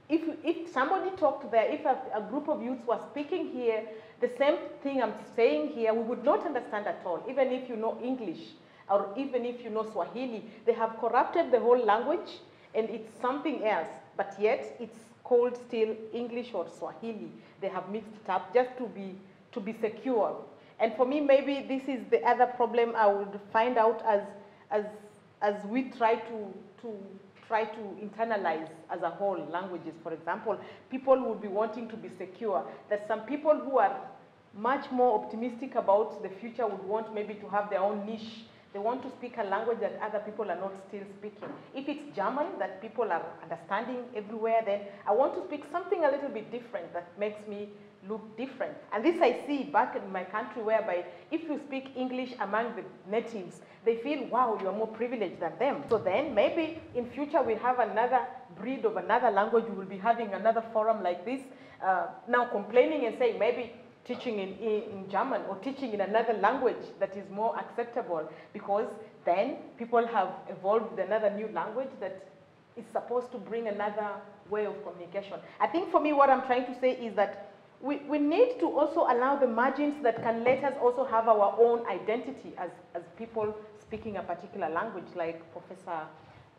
if somebody talked there, if a group of youths were speaking here, the same thing I'm saying here, we would not understand at all, even if you know English, or even if you know Swahili. They have corrupted the whole language, and it's something else, but yet it's called still English or Swahili. They have mixed it up just to be secure. And for me, maybe this is the other problem I would find out as we try to internalize as a whole languages. For example, people would be wanting to be secure. That some people who are much more optimistic about the future would want maybe to have their own niche, They want to speak a language that other people are not still speaking. If it's German that people are understanding everywhere, then I want to speak something a little bit different that makes me look different. And this I see back in my country, whereby if you speak English among the natives, they feel, wow, you are more privileged than them. So then maybe in future we have another breed of another language. We will be having another forum like this, now complaining and saying maybe teaching in German or teaching in another language that is more acceptable, because then people have evolved another new language that is supposed to bring another way of communication. I think for me what I'm trying to say is that we need to also allow the margins that can let us also have our own identity as people speaking a particular language, like Professor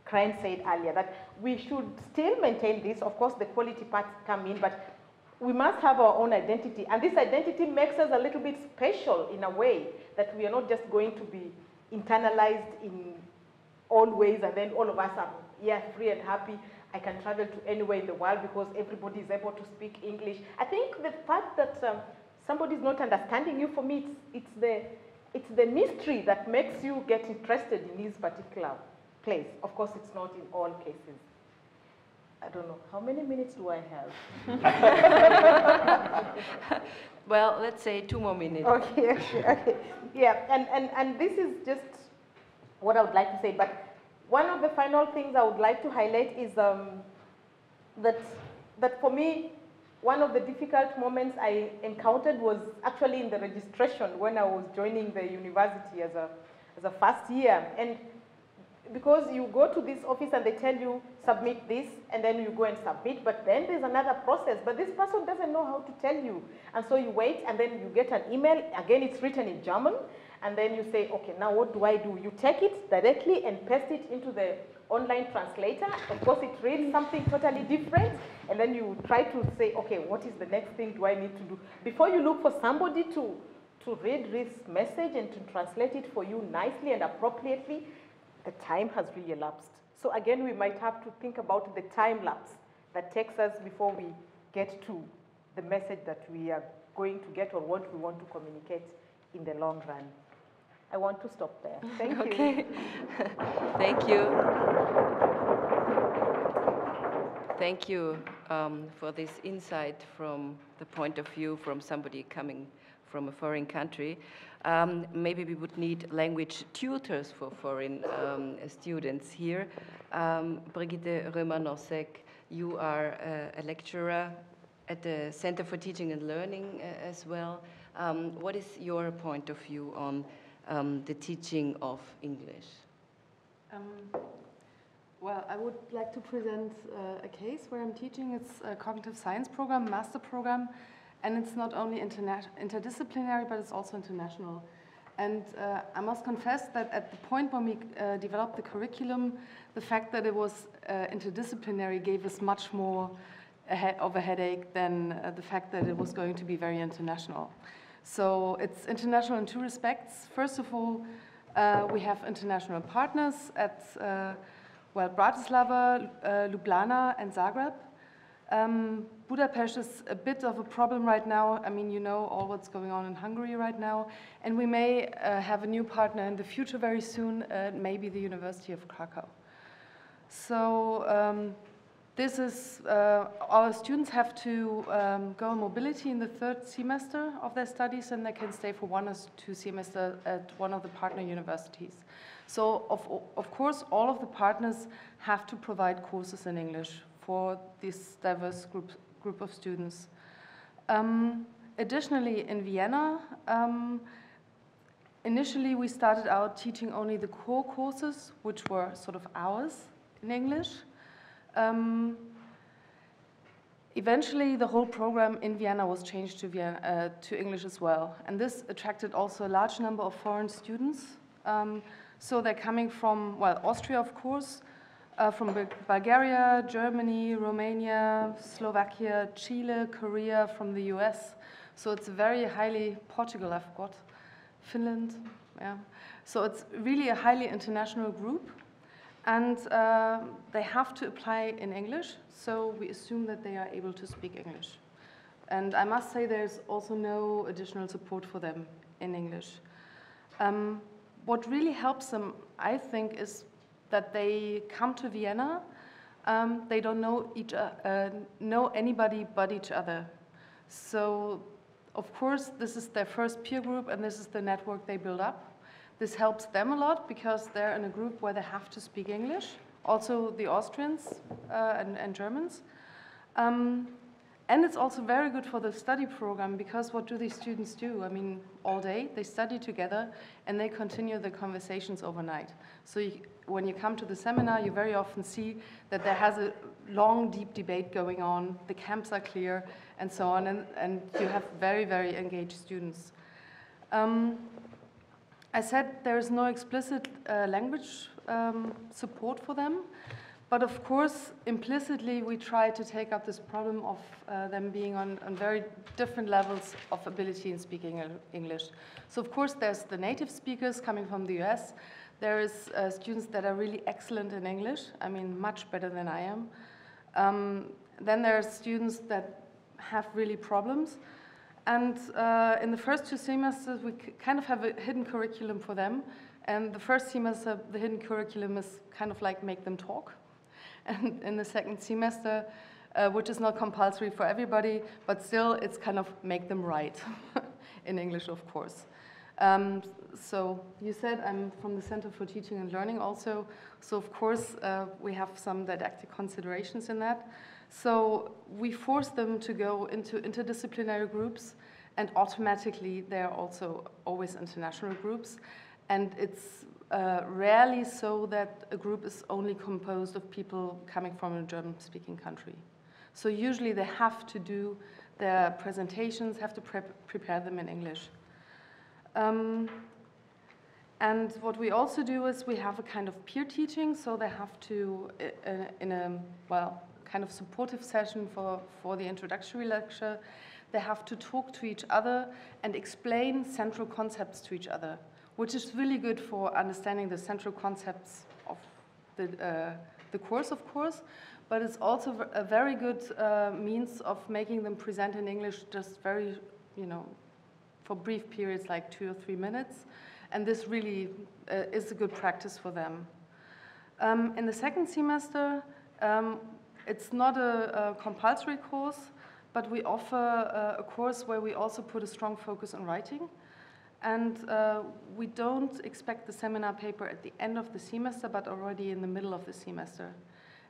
Krenn said earlier, that we should still maintain this. Of course, the quality parts come in, but we must have our own identity. And this identity makes us a little bit special in a way, that we are not just going to be internalized in all ways and then all of us are free and happy. I can travel to anywhere in the world because everybody is able to speak English. I think the fact that somebody is not understanding you, for me, it's the mystery that makes you get interested in this particular place. Of course, it's not in all cases. I don't know. How many minutes do I have? Well, let's say 2 more minutes. Okay. Yeah, and this is just what I would like to say. But one of the final things I would like to highlight is that for me, one of the difficult moments I encountered was actually in the registration when I was joining the university as a first year. And because you go to this office and they tell you, submit this, and then you go and submit, but then there's another process, but this person doesn't know how to tell you. And so you wait, and then you get an email, again it's written in German, and then you say, okay, now what do I do? You take it directly and paste it into the online translator. Of course, it reads something totally different, and then you try to say, okay, what is the next thing do I need to do? Before you look for somebody to read this message and to translate it for you nicely and appropriately, the time has really elapsed. So again, we might have to think about the time lapse that takes us before we get to the message that we are going to get or what we want to communicate in the long run. I want to stop there. Thank you. Okay. Thank you. Thank you for this insight from the point of view from somebody coming from a foreign country. Maybe we would need language tutors for foreign students here. Brigitte Römmer-Nossek, you are a lecturer at the Center for Teaching and Learning as well. What is your point of view on the teaching of English? Well, I would like to present a case where I'm teaching. It's a cognitive science program, master program, and it's not only interdisciplinary, but it's also international. And I must confess that at the point when we developed the curriculum, the fact that it was interdisciplinary gave us much more of a headache than the fact that it was going to be very international. So it's international in two respects. First of all, we have international partners at Bratislava, Ljubljana, and Zagreb. Budapest is a bit of a problem right now. I mean, you know all what's going on in Hungary right now. And we may have a new partner in the future very soon, maybe the University of Krakow. So this is, our students have to go on mobility in the 3rd semester of their studies, and they can stay for 1 or 2 semesters at one of the partner universities. So of course, all of the partners have to provide courses in English for this diverse group of students. Additionally, in Vienna, initially we started out teaching only the core courses, which were sort of ours in English. Eventually, the whole program in Vienna was changed to English as well. And this attracted also a large number of foreign students. So they're coming from, well, Austria, of course, from Bulgaria, Germany, Romania, Slovakia, Chile, Korea, from the US. So it's very highly, Portugal, I forgot, Finland, yeah. So it's really a highly international group. And they have to apply in English, so we assume that they are able to speak English. And I must say there's also no additional support for them in English. what really helps them, I think, is that they come to Vienna. They don't know anybody but each other. So, of course, this is their first peer group, and this is the network they build up. This helps them a lot because they're in a group where they have to speak English, also the Austrians and Germans. And it's also very good for the study program because what do these students do? I mean, all day they study together and they continue the conversations overnight. So when you come to the seminar, you very often see that there has a long, deep debate going on, the camps are clear, and so on, and you have very, very engaged students. I said there is no explicit language support for them. But of course, implicitly, we try to take up this problem of them being on very different levels of ability in speaking English. So of course, there's the native speakers coming from the US. There is students that are really excellent in English. I mean, much better than I am. Then there are students that have really problems. And in the first 2 semesters, we kind of have a hidden curriculum for them. And the first semester, the hidden curriculum is kind of like make them talk. And in the second semester, which is not compulsory for everybody, but still it's kind of make them write in English, of course. So you said I'm from the Center for Teaching and Learning also. So of course, we have some didactic considerations in that. So we force them to go into interdisciplinary groups, and automatically they're also always international groups. And it's rarely so that a group is only composed of people coming from a German-speaking country. So usually they have to do their presentations, have to prepare them in English. And what we also do is we have a kind of peer teaching, so they have to, in a, well, kind of supportive session for the introductory lecture, they have to talk to each other and explain central concepts to each other, which is really good for understanding the central concepts of the course, of course, but it's also a very good means of making them present in English just very, for brief periods, like 2 or 3 minutes. And this really is a good practice for them. In the second semester, it's not a compulsory course, but we offer a course where we also put a strong focus on writing. And we don't expect the seminar paper at the end of the semester, but already in the middle of the semester.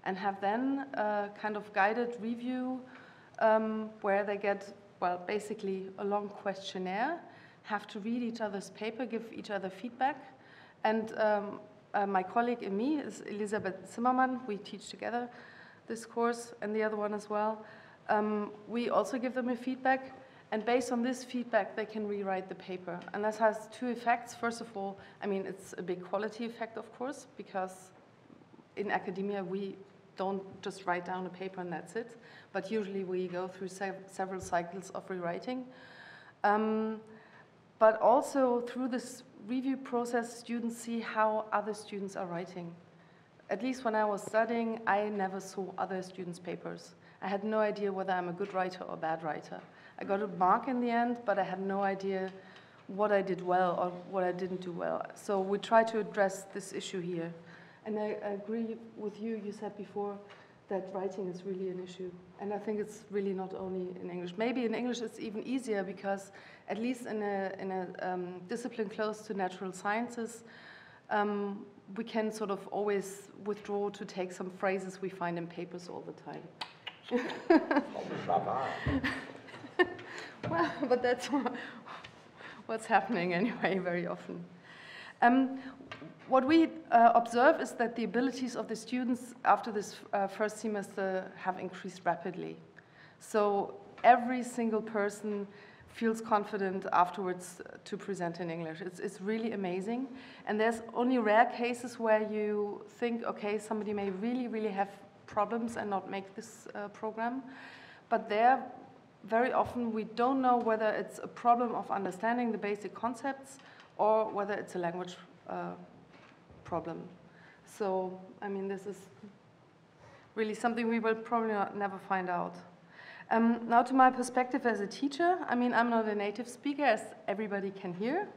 And have then a kind of guided review where they get, well, basically a long questionnaire, have to read each other's paper, give each other feedback. And my colleague and me is Elisabeth Zimmermann. We teach together this course and the other one as well. We also give them a feedback. And based on this feedback, they can rewrite the paper. And this has 2 effects. First of all, I mean, it's a big quality effect, of course, because in academia, we don't just write down a paper and that's it. But usually we go through several cycles of rewriting. But also through this review process, students see how other students are writing. At least when I was studying, I never saw other students' papers. I had no idea whether I'm a good writer or a bad writer. I got a mark in the end, but I had no idea what I did well or what I didn't do well. So we try to address this issue here. And I agree with you, you said before, that writing is really an issue. And I think it's really not only in English. Maybe in English it's even easier because at least in a discipline close to natural sciences, we can sort of always withdraw to take some phrases we find in papers all the time. Well, but that's what's happening anyway very often. What we observe is that the abilities of the students after this first semester have increased rapidly. So every single person feels confident afterwards to present in English. It's really amazing. And there's only rare cases where you think, okay, somebody may really, really have problems and not make this program. But there, very often, we don't know whether it's a problem of understanding the basic concepts or whether it's a language problem. So, I mean, this is really something we will probably never find out. Now, to my perspective as a teacher, I mean, I'm not a native speaker, as everybody can hear.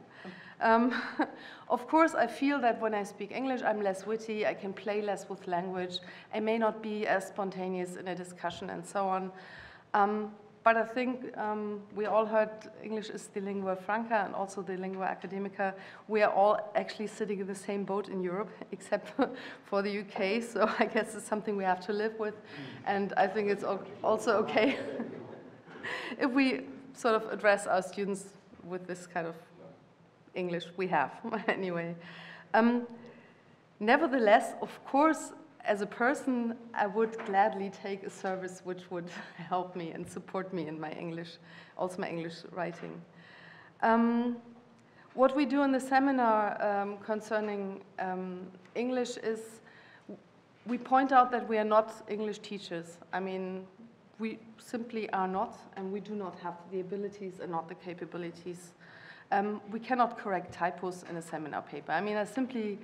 Of course, I feel that when I speak English, I'm less witty, I can play less with language, I may not be as spontaneous in a discussion and so on. But I think we all heard English is the lingua franca and also the lingua academica. We are all actually sitting in the same boat in Europe, except for the UK, so I guess it's something we have to live with. And I think it's also okay if we sort of address our students with this kind of English we have, anyway. Nevertheless, of course, as a person, I would gladly take a service which would help me and support me in my English, also my English writing. What we do in the seminar concerning English is we point out that we are not English teachers. I mean, we simply are not, and we do not have the abilities and not the capabilities. We cannot correct typos in a seminar paper. I mean, I simply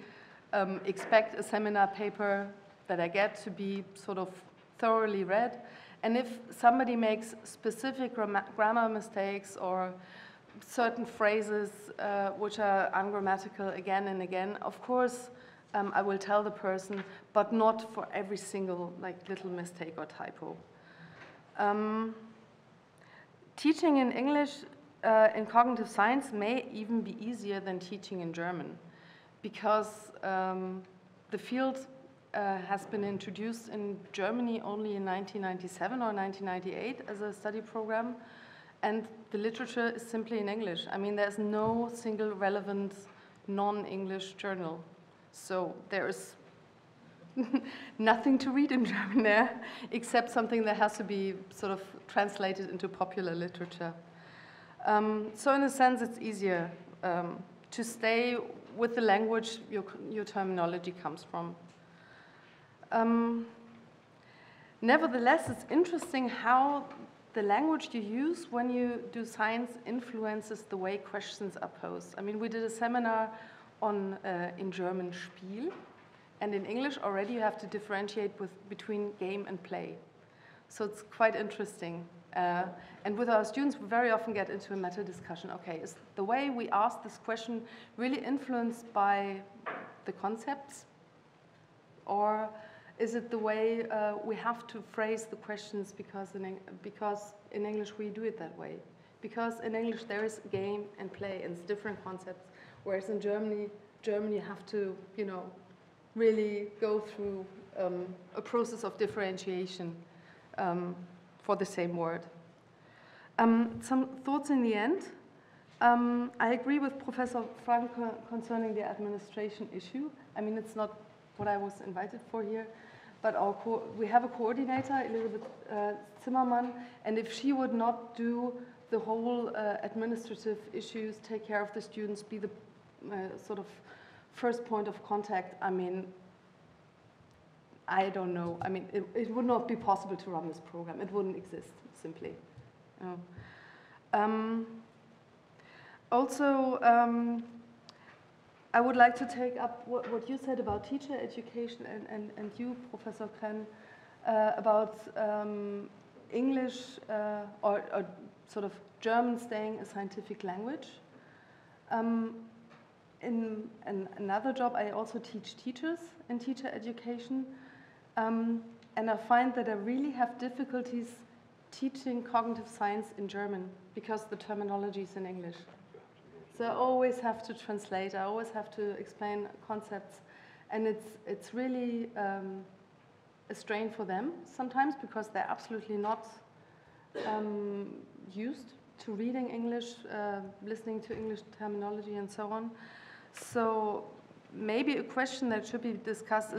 expect a seminar paper that I get to be sort of thoroughly read. And if somebody makes specific grammar mistakes or certain phrases which are ungrammatical again and again, of course, I will tell the person, but not for every single little mistake or typo. Teaching in English in cognitive science may even be easier than teaching in German, because the field has been introduced in Germany only in 1997 or 1998 as a study program, and the literature is simply in English. I mean, there's no single relevant non-English journal, so there is nothing to read in German there, except something that has to be sort of translated into popular literature. So in a sense, it's easier to stay with the language your terminology comes from. Nevertheless, it's interesting how the language you use when you do science influences the way questions are posed. I mean, we did a seminar on, in German, Spiel, and in English already you have to differentiate between game and play. So it's quite interesting. And with our students, we very often get into a meta discussion. Okay, is the way we ask this question really influenced by the concepts? Or is it the way we have to phrase the questions because in English we do it that way? Because in English there is game and play and it's different concepts, whereas in Germany you have to, really go through a process of differentiation for the same word. Some thoughts in the end. I agree with Professor Frank concerning the administration issue. I mean, it's not what I was invited for here, but we have a coordinator, Elizabeth Zimmermann, and if she would not do the whole administrative issues, take care of the students, be the sort of first point of contact, I mean, I don't know. I mean, it would not be possible to run this program. It wouldn't exist, simply. Also, I would like to take up what you said about teacher education and you, Professor Krenn, about English or sort of German staying a scientific language. In another job, I also teach teachers in teacher education, and I find that I really have difficulties teaching cognitive science in German because the terminology is in English. So I always have to translate, I always have to explain concepts, and it's really a strain for them sometimes because they're absolutely not used to reading English, listening to English terminology and so on. So maybe a question that should be discussed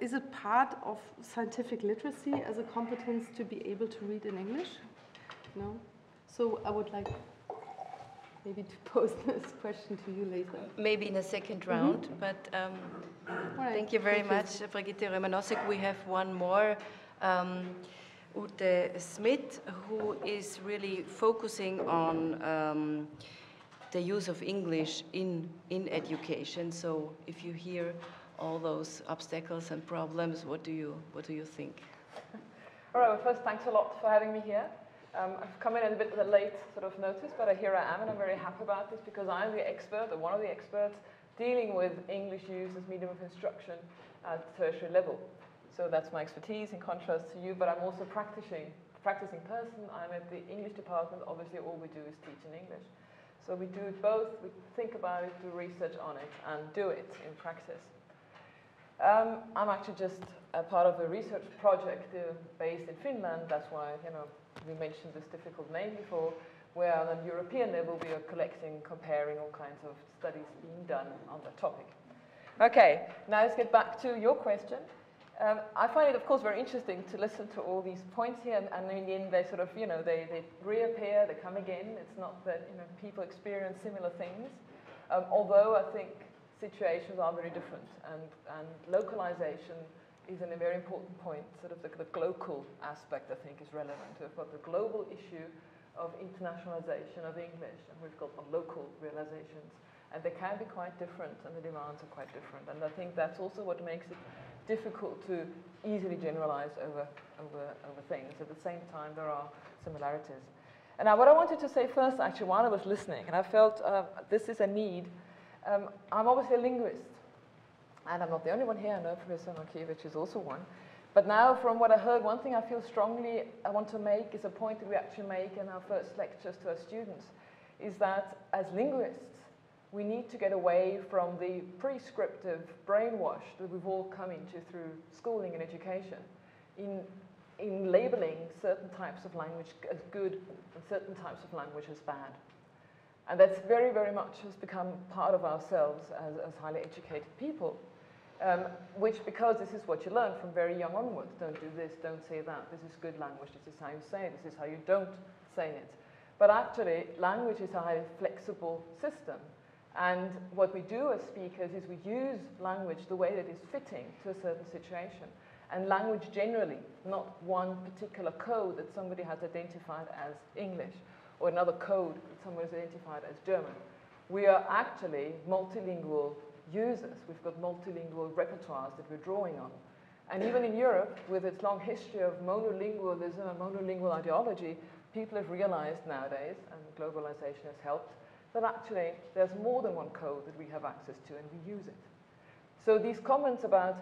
is it part of scientific literacy as a competence to be able to read in English? No? So I would like maybe to pose this question to you later. Maybe in a second round, but right. Thank you very much, Brigitte Römmer-Nossek. We have one more, Ute Smith, who is really focusing on the use of English in education. So if you hear all those obstacles and problems, what do you think? All right, well, first, thanks a lot for having me here. I've come in a bit with a late sort of notice, but here I am, and I'm very happy about this because I'm the expert, or one of the experts, dealing with English use as medium of instruction at tertiary level. So that's my expertise in contrast to you, but I'm also practicing person. I'm at the English department. Obviously, all we do is teach in English. So we do both. We think about it, do research on it, and do it in practice. I'm actually just a part of a research project based in Finland. That's why, we mentioned this difficult name before, where on a European level we are collecting, comparing all kinds of studies being done on the topic. Okay, now let's get back to your question. I find it, of course, very interesting to listen to all these points here, and in the end they sort of, they reappear, they come again. It's not that, people experience similar things, although I think situations are very different, and localization is a very important point. Sort of the local aspect, I think, is relevant. We've got the global issue of internationalization of English, and we've got the local realizations, and they can be quite different, and the demands are quite different. And I think that's also what makes it difficult to easily generalize over things. At the same time, there are similarities. And now what I wanted to say first, actually, while I was listening, and I felt this is a need. I'm obviously a linguist, and I'm not the only one here. I know Professor Mackiewicz is also one. But now, from what I heard, one thing I feel strongly I want to make is a point that we actually make in our first lectures to our students, is that as linguists, we need to get away from the prescriptive brainwash that we've all come into through schooling and education in labeling certain types of language as good and certain types of language as bad. And that's very, very much has become part of ourselves as highly educated people, which, because this is what you learn from very young onwards, don't do this, don't say that, this is good language, this is how you say it, this is how you don't say it. But actually, language is a highly flexible system. And what we do as speakers is we use language the way that is fitting to a certain situation. And language generally, not one particular code that somebody has identified as English, or another code that someone has identified as German. We are actually multilingual users. We've got multilingual repertoires that we're drawing on. And even in Europe, with its long history of monolingualism and monolingual ideology, people have realized nowadays, and globalization has helped, that actually there's more than one code that we have access to, and we use it. So these comments about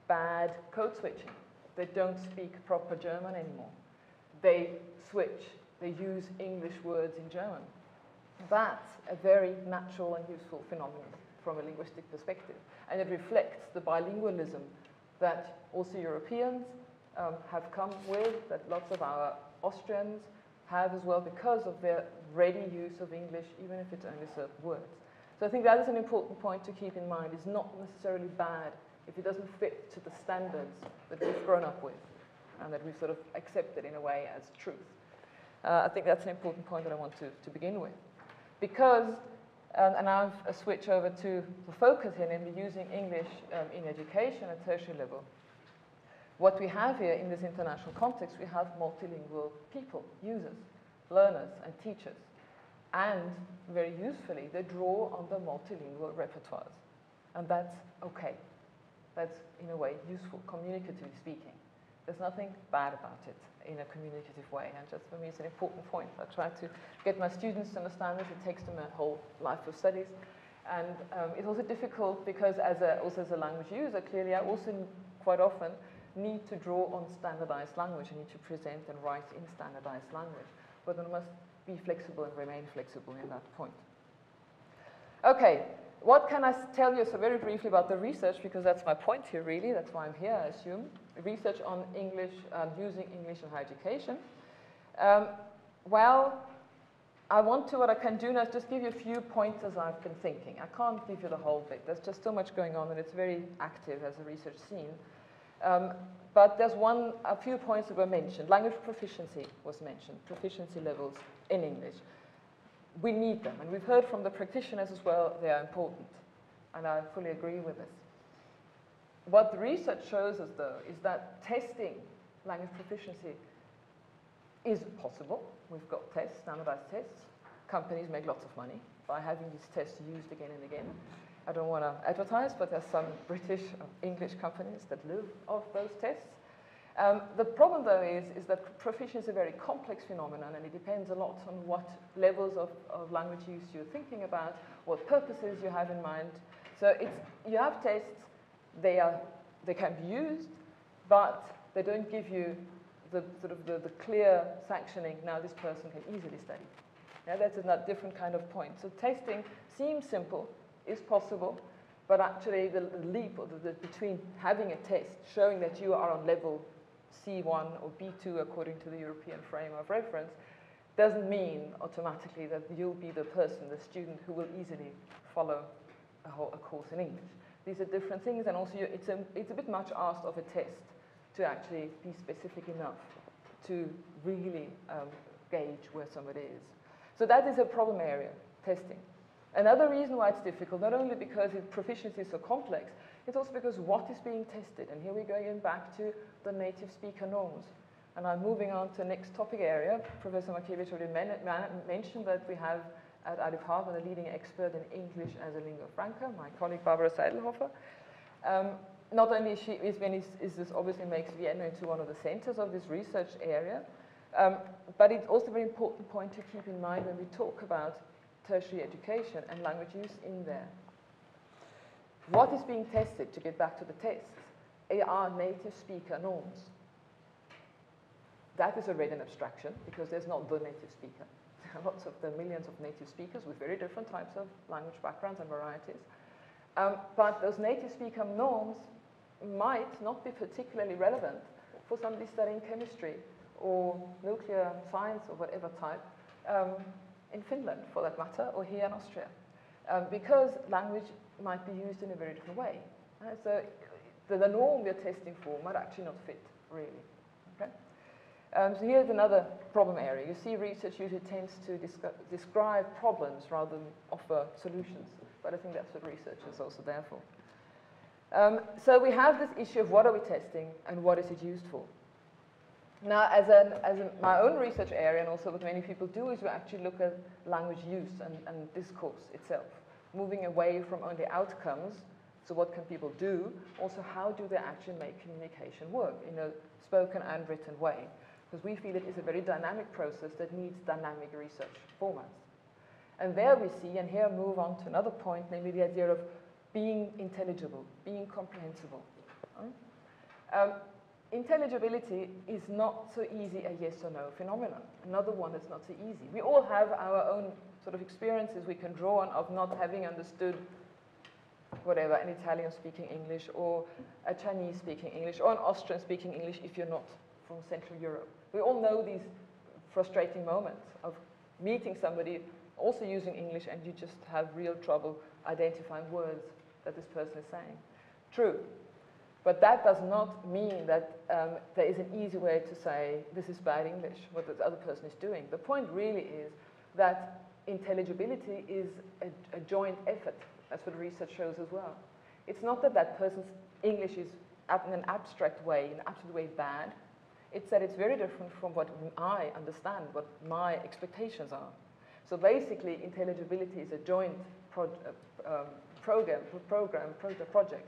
bad code switching, they don't speak proper German anymore. They switch, they use English words in German. That's a very natural and useful phenomenon from a linguistic perspective. And it reflects the bilingualism that also Europeans have come with, that lots of our Austrians have as well, because of their ready use of English, even if it's only certain words. So I think that is an important point to keep in mind. It's not necessarily bad if it doesn't fit to the standards that we've grown up with and that we've sort of accepted in a way as truth. I think that's an important point that I want to begin with. Because, and now I switch over to the focus here, namely using English in education at tertiary level. What we have here in this international context, we have multilingual people, users, learners, and teachers. And very usefully, they draw on the multilingual repertoires. And that's okay. That's, in a way, useful, communicatively speaking. There's nothing bad about it in a communicative way. And just for me, it's an important point. I try to get my students to understand this. It takes them a whole life of studies. And it's also difficult because also as a language user, clearly I also quite often need to draw on standardized language. I need to present and write in standardized language. But I must be flexible and remain flexible in that point. Okay, what can I tell you so very briefly about the research, because that's my point here really, that's why I'm here, I assume. Research on English, using English in higher education. Well, what I can do now is just give you a few pointers I've been thinking. I can't give you the whole bit. There's just so much going on and it's very active as a research scene. But there's a few points that were mentioned. Language proficiency was mentioned, proficiency levels in English. We need them, and we've heard from the practitioners as well, they are important. And I fully agree with this. What the research shows us, though, is that testing language proficiency is possible. We've got tests, standardized tests. Companies make lots of money by having these tests used again and again. I don't want to advertise, but there's some British English companies that live off those tests. The problem, though, is that proficiency is a very complex phenomenon, and it depends a lot on what levels of language use you're thinking about, what purposes you have in mind. So you have tests, they can be used, but they don't give you the clear sanctioning, now this person can easily study. Yeah, that's a different kind of point. So testing seems simple, is possible, but actually the leap between having a test showing that you are on level C1 or B2 according to the European frame of reference doesn't mean automatically that you'll be the person, the student, who will easily follow a course in English. These are different things, and also it's a bit much asked of a test to actually be specific enough to really gauge where somebody is. So that is a problem area, testing. Another reason why it's difficult, not only because proficiency is so complex, it's also because what is being tested. And here we're going back to the native speaker norms. And I'm moving on to the next topic area. Professor Mackiewicz already mentioned that we have at our department a leading expert in English as a lingua franca, my colleague Barbara Seidelhofer. Not only is this obviously makes Vienna into one of the centers of this research area, but it's also a very important point to keep in mind when we talk about tertiary education and language use in there. What is being tested, to get back to the tests, are native speaker norms. That is already an abstraction, because there's not the native speaker. There are there are millions of native speakers with very different types of language backgrounds and varieties. But those native speaker norms might not be particularly relevant for somebody studying chemistry or nuclear science or whatever type in Finland, for that matter, or here in Austria, because language might be used in a very different way. So the norm we're testing for might actually not fit, really. Okay? So here's another problem area. You see research usually tends to describe problems rather than offer solutions, but I think that's what research is also there for. So we have this issue of what are we testing and what is it used for. Now, my own research area, and also what many people do, is we actually look at language use and discourse itself, moving away from only outcomes, so what can people do, also how do they actually make communication work in a spoken and written way, because we feel it is a very dynamic process that needs dynamic research formats. And there we see, and here move on to another point, namely the idea of being intelligible, being comprehensible. Intelligibility is not so easy a yes or no phenomenon. Another one that's not so easy. We all have our own sort of experiences we can draw on of not having understood whatever, an Italian speaking English or a Chinese speaking English or an Austrian speaking English if you're not from Central Europe. We all know these frustrating moments of meeting somebody also using English and you just have real trouble identifying words that this person is saying. True. But that does not mean that there is an easy way to say, this is bad English, what the other person is doing. The point really is that intelligibility is a joint effort. That's what research shows as well. It's not that that person's English is in an abstract way, in an absolute way bad. It's that it's very different from what I understand, what my expectations are. So basically, intelligibility is a joint project.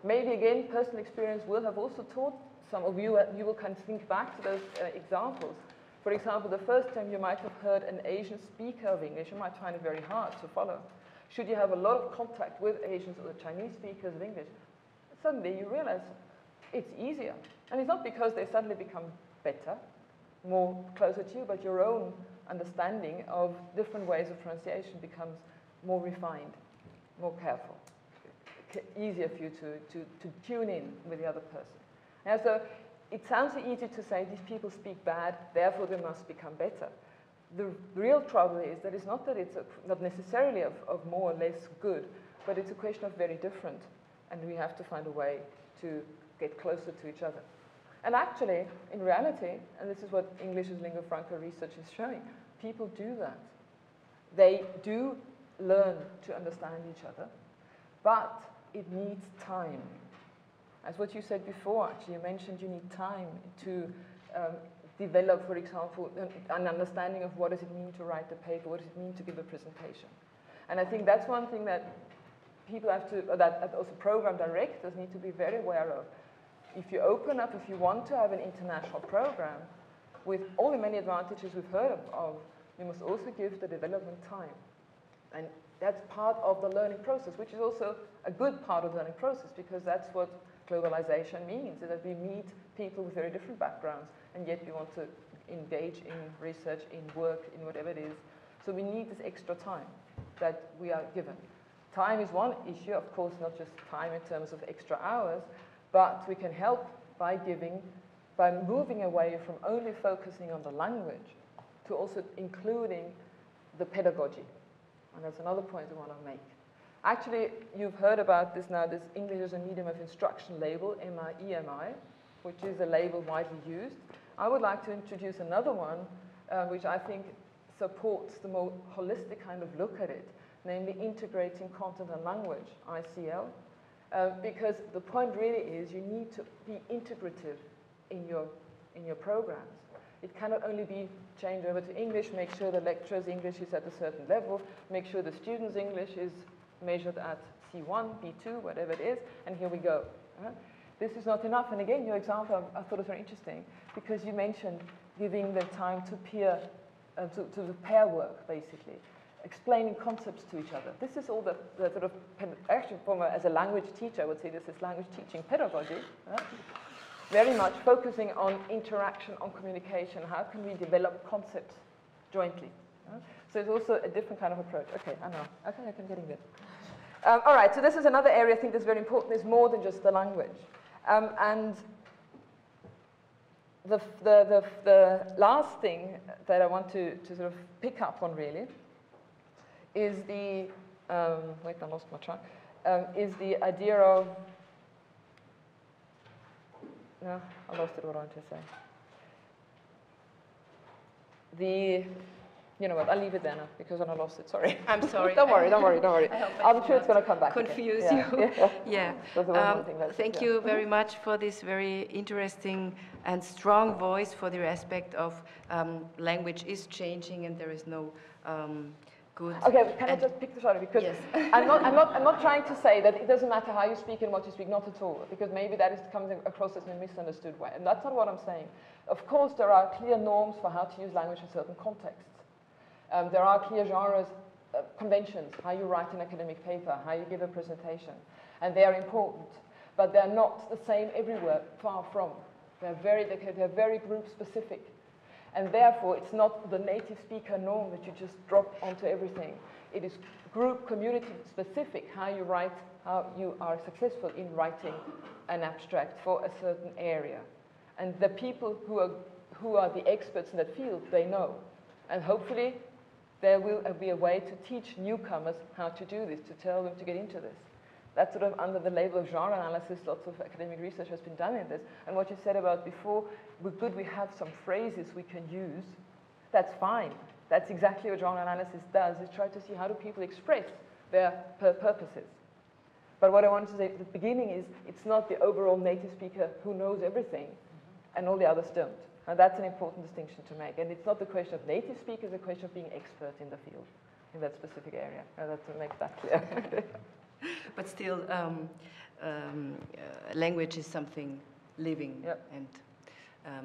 Maybe again, personal experience will have also taught some of you, you will kind of think back to those examples. For example, the first time you might have heard an Asian speaker of English, you might find it very hard to follow. Should you have a lot of contact with Asians or the Chinese speakers of English, suddenly you realize it's easier. And it's not because they suddenly become better, more closer to you, but your own understanding of different ways of pronunciation becomes more refined, more careful. Easier for you to tune in with the other person. And so it sounds so easy to say these people speak bad, therefore they must become better. The real trouble is that it's not that it's not necessarily of more or less good, but it's a question of very different, and we have to find a way to get closer to each other. And actually, in reality, and this is what English as lingua franca research is showing, people do that. They do learn to understand each other, but it needs time. As what you said before, actually, you mentioned you need time to develop, for example, an understanding of what does it mean to write the paper, what does it mean to give a presentation. And I think that's one thing that people have to, that also program directors need to be very aware of. if you open up, if you want to have an international program, with all the many advantages we've heard of, you must also give the development time. And that's part of the learning process, which is also a good part of the learning process, because that's what globalization means, is that we meet people with very different backgrounds, and yet we want to engage in research, in work, in whatever it is. So we need this extra time that we are given. Time is one issue, of course, not just time in terms of extra hours, but we can help by moving away from only focusing on the language to also including the pedagogy. And that's another point we want to make. Actually, you've heard about this now, this English as a Medium of Instruction label, MI-EMI, which is a label widely used. I would like to introduce another one, which I think supports the more holistic kind of look at it, namely integrating content and language, ICL, because the point really is you need to be integrative in your programs. It cannot only be change over to English, make sure the lecturer's English is at a certain level, make sure the student's English is measured at C1, B2, whatever it is, and here we go. This is not enough. And again, your example, I thought was very interesting, because you mentioned giving the time to peer, to the pair work, basically, explaining concepts to each other. This is all the sort of, actually, as a language teacher, I would say this is language teaching pedagogy. Very much focusing on interaction, on communication. How can we develop concepts jointly? So it's also a different kind of approach. Okay, I know. Okay, I'm getting there. All right, so this is another area I think that's very important. It's more than just the language. And the last thing that I want to sort of pick up on really is the, wait, I lost my track, is the idea of, no, I lost it, what I wanted to say. You know what, I'll leave it there now, because I lost it, sorry. I'm sorry. Don't worry. I'm sure it's going to come back. Confuse again. you. Yeah. Thank you very much for this very interesting and strong voice for the aspect of language is changing and there is no good. Okay, can I just pick this out? Because yes. I'm not trying to say that it doesn't matter how you speak and what you speak, not at all, because maybe that comes across as in a misunderstood way, and that's not what I'm saying. Of course, there are clear norms for how to use language in certain contexts. There are clear genres, conventions, how you write an academic paper, how you give a presentation, and they are important, but they're not the same everywhere, far from. They're very group specific. And therefore, it's not the native speaker norm that you just drop onto everything. It is group, community specific, how you write, how you are successful in writing an abstract for a certain area. And the people who are the experts in that field, they know. And hopefully, there will be a way to teach newcomers how to do this, to tell them to get into this. That's sort of under the label of genre analysis. Lots of academic research has been done in this. And what you said about before, we have some phrases we can use. That's fine. That's exactly what genre analysis does, is try to see how do people express their purposes. But what I wanted to say at the beginning is it's not the overall native speaker who knows everything and all the others don't. And that's an important distinction to make. And it's not the question of native speakers, it's a question of being expert in the field, in that specific area. And that to make that clear. But still, language is something living and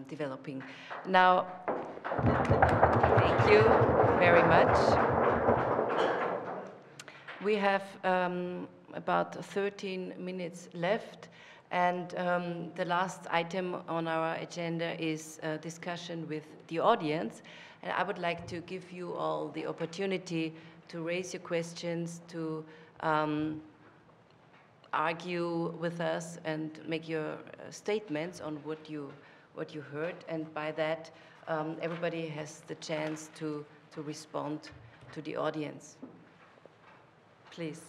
developing. Now, thank you very much. We have about 13 minutes left. And the last item on our agenda is a discussion with the audience. And I would like to give you all the opportunity to raise your questions, to argue with us and make your statements on what you heard. And by that, everybody has the chance to respond to the audience. Please.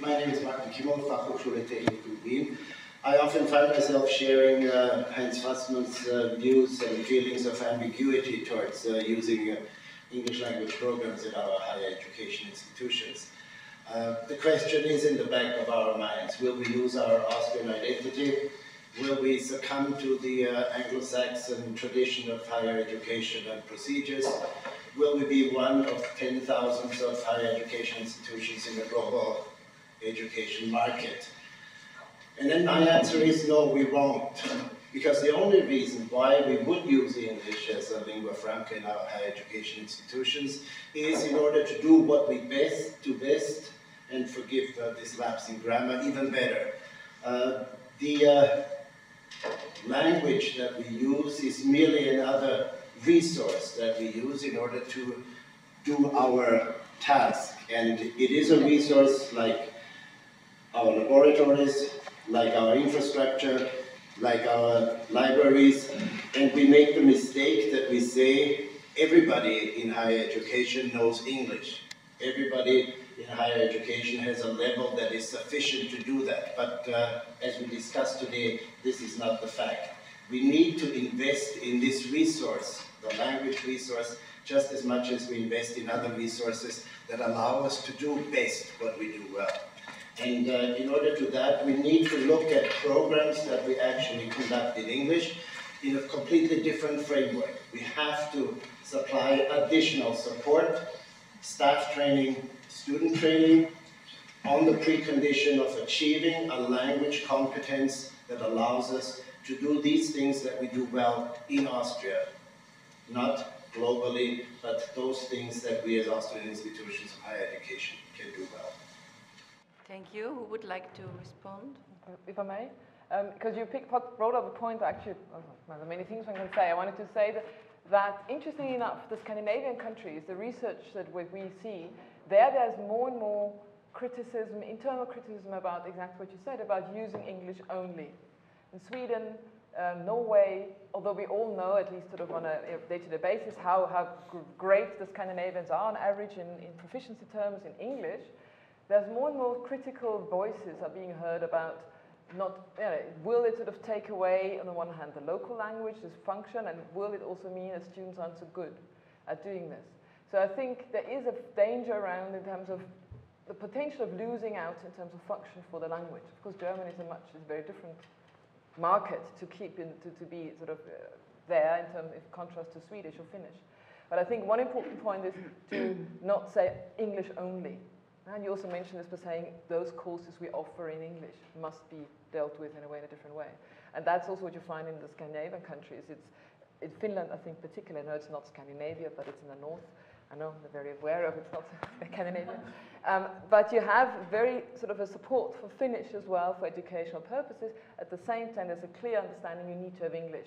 My name is Mackiewicz, Fachhochschule Technik Wien. I often find myself sharing Heinz Fassmann's views and feelings of ambiguity towards using English language programs in our higher education institutions. The question is in the back of our minds. Will we lose our Austrian identity? Will we succumb to the Anglo-Saxon tradition of higher education and procedures? Will we be one of 10,000s of higher education institutions in the global education market? And then my answer is no, we won't. Because the only reason why we would use English as a lingua franca in our higher education institutions is in order to do what we do best, and forgive this lapse in grammar, even better. The language that we use is merely another resource that we use in order to do our task. And it is a resource like our laboratories, like our infrastructure, like our libraries, and we make the mistake that we say everybody in higher education knows English. Everybody in higher education has a level that is sufficient to do that. But as we discussed today, this is not the fact. We need to invest in this resource, the language resource, just as much as we invest in other resources that allow us to do best what we do well. And in order to that, we need to look at programs that we actually conduct in English in a completely different framework. We have to supply additional support, staff training, student training, on the precondition of achieving a language competence that allows us to do these things that we do well in Austria. Not globally, but those things that we as Austrian institutions of higher education can do well. Thank you. Who would like to respond? If I may? Because you brought up a point, actually, there are many things one can say. I wanted to say that interestingly enough, the Scandinavian countries, the research that we see, there's more and more criticism, internal criticism about exactly what you said, about using English only. In Sweden, Norway, although we all know, at least sort of on a day-to-day basis, how great the Scandinavians are on average in proficiency terms in English, there's more and more critical voices are being heard about will it sort of take away, on the one hand, the local language, this function, and will it also mean that students aren't so good at doing this? So I think there is a danger around in terms of the potential of losing out in terms of function for the language. Of course, German is a very different market to keep to be sort of there in contrast to Swedish or Finnish. But I think one important point is to not say English only. And you also mentioned this by saying those courses we offer in English must be dealt with in a different way. And that's also what you find in the Scandinavian countries. It's in Finland, I think particularly, I know it's not Scandinavia, but it's in the north. I know, I'm very aware of it's not Scandinavia. But you have very sort of a support for Finnish as well for educational purposes. At the same time, there's a clear understanding you need to have English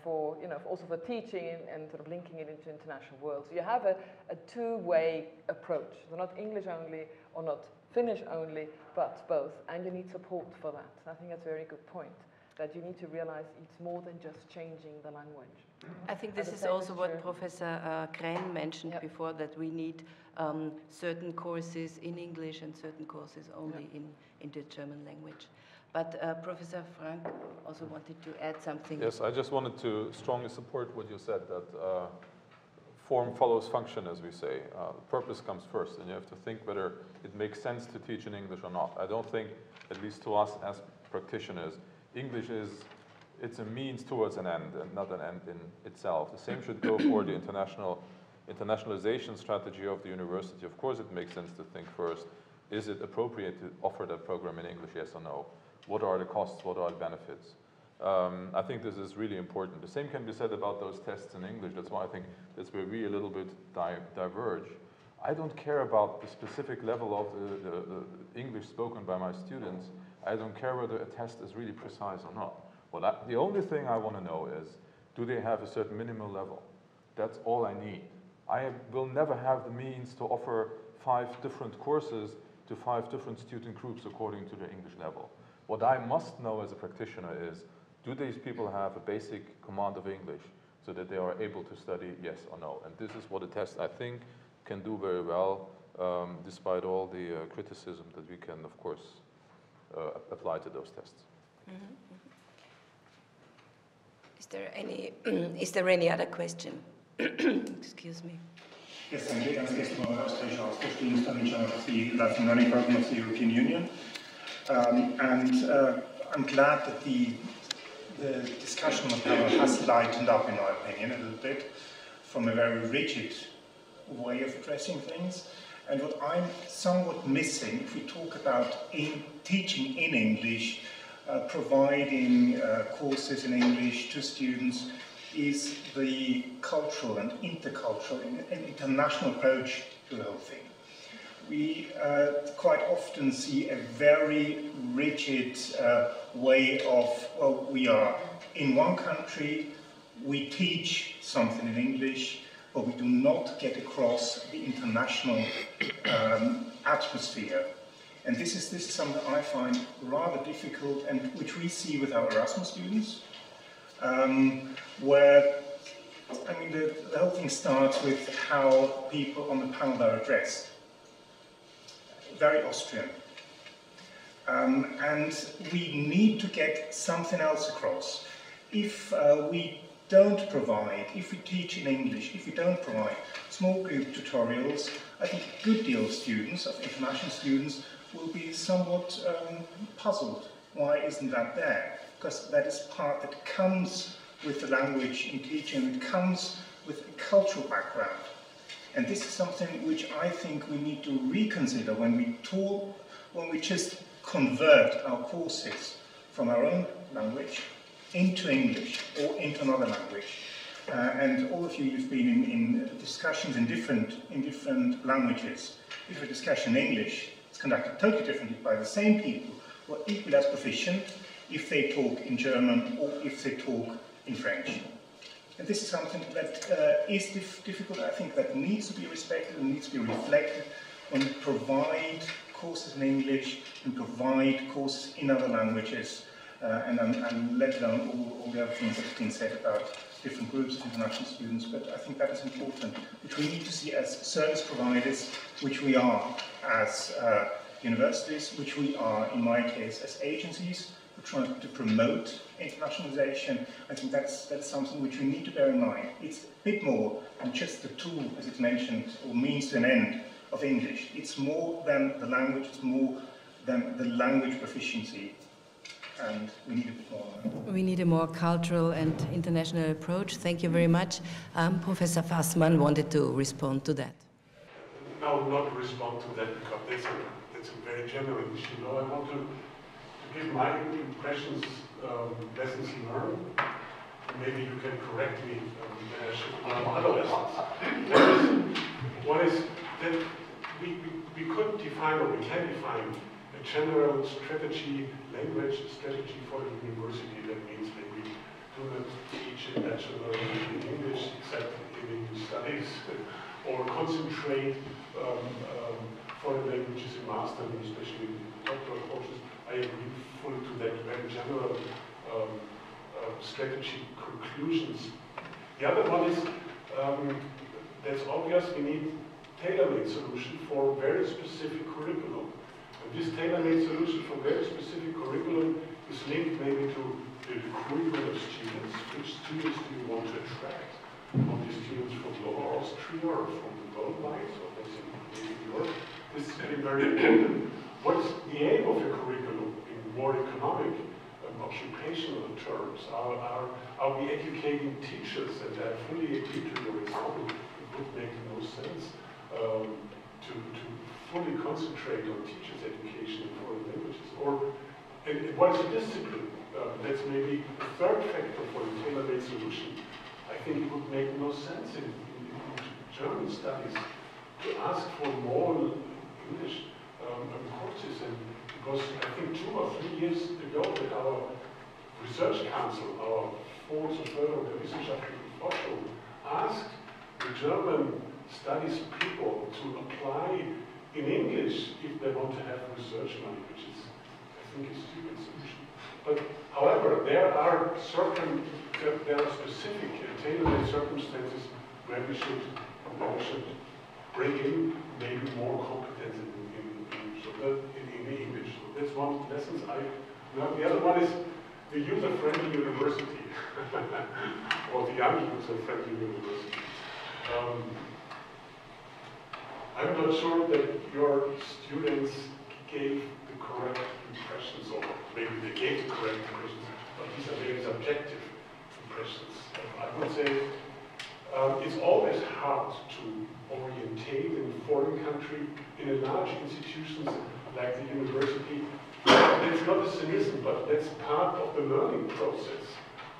for, also for teaching and sort of linking it into international world. So you have a two-way approach. So not English only or not Finnish only, but both. And you need support for that. And I think that's a very good point, that you need to realize it's more than just changing the language. I think this is also what Professor Krenn mentioned before, that we need certain courses in English and certain courses only in the German language. But Professor Frank also wanted to add something. Yes, I just wanted to strongly support what you said, that form follows function, as we say. Purpose comes first, and you have to think whether it makes sense to teach in English or not. I don't think, at least to us as practitioners, English it's a means towards an end and not an end in itself. The same should go for the internationalization strategy of the university. Of course, it makes sense to think first, is it appropriate to offer that program in English, yes or no? What are the costs? What are the benefits? I think this is really important. The same can be said about those tests in English. That's why I think that's where we a little bit diverge. I don't care about the specific level of the English spoken by my students. I don't care whether a test is really precise or not. The only thing I want to know is, do they have a certain minimal level? That's all I need. I will never have the means to offer 5 different courses to 5 different student groups according to their English level. What I must know as a practitioner is, do these people have a basic command of English so that they are able to study, yes or no? And this is what a test, I think, can do very well, despite all the criticism that we can, of course, apply to those tests. Mm-hmm. Is there any other question? Excuse me. Yes, thank you. I'm Stefan Österreich, student in charge of the Life and Learning Program of the European Union. I'm glad that the discussion on the panel has lightened up, in my opinion, a little bit from a very rigid way of addressing things. And what I'm somewhat missing, if we talk about teaching in English providing courses in English to students is the cultural and intercultural and international approach to the whole thing. We quite often see a very rigid way of, well, we are in one country, we teach something in English, but we do not get across the international atmosphere. And this is something I find rather difficult, and which we see with our Erasmus students, where, I mean, the whole thing starts with how people on the panel are addressed. Very Austrian. And we need to get something else across. If we don't provide, if we teach in English, if we don't provide small group tutorials, I think a good deal of students, of international students, will be somewhat puzzled. Why isn't that there? Because that is part that comes with the language in teaching, it comes with a cultural background. And this is something which I think we need to reconsider when we talk, when we just convert our courses from our own language into English or into another language. And all of you, you've been in discussions in different languages. If a discussion in English is conducted totally differently by the same people who are equally as proficient if they talk in German or if they talk in French. And this is something that is difficult, I think, that needs to be respected and needs to be reflected when we provide courses in English and provide courses in other languages, and let alone all the other things that have been said about different groups of international students. But I think that is important, which we need to see as service providers, which we are as universities, which we are, in my case, as agencies, trying to promote internationalization. I think that's something which we need to bear in mind. It's a bit more than just the tool, as it's mentioned, or means to an end of English. It's more than the language, it's more than the language proficiency, and we need a bit more. We need a more cultural and international approach. Thank you very much. Professor Fassmann wanted to respond to that. No, not respond to that, because that's a very general issue. No, I want to give my impressions, lessons learned. Maybe you can correct me when I should learn other lessons. One is that we could define, or we can define, a general strategy, language strategy for the university. That means maybe do not teach a bachelor in English except in English studies, or concentrate foreign languages in master, especially in doctoral courses. I agree fully to that very general strategy conclusions. The other one is, that's obvious, we need tailor-made solution for very specific curriculum. And this tailor-made solution for very specific curriculum is linked maybe to the recruitment of students. Which students do you want to attract? Are these students from Lower Austria or from the worldwide, or maybe Europe? This is very important. What's the aim of your curriculum in more economic, occupational terms? Are we educating teachers? And I fully agree to your example. It would make no sense to fully concentrate on teachers' education in foreign languages. And what is a discipline? That's maybe a third factor for the tailor-made solution. I think it would make no sense in German studies to ask for more English courses, and because I think 2 or 3 years ago that our research council, our Fonds zur Förderung der wissenschaftlichen Forschung, asked the German studies people to apply in English if they want to have research money, which is, I think, a stupid solution. But however, there are specific tailor-made circumstances where we should bring in maybe more competence in English. So that's one lesson I learned. The other one is the user-friendly university, or the user-friendly university. I'm not sure that your students gave the correct impressions, or maybe they gave the correct impressions, but these are very subjective impressions. I would say it's always hard to orientate in a foreign country, in a large institutions like the university. It's not a cynicism, but that's part of the learning process.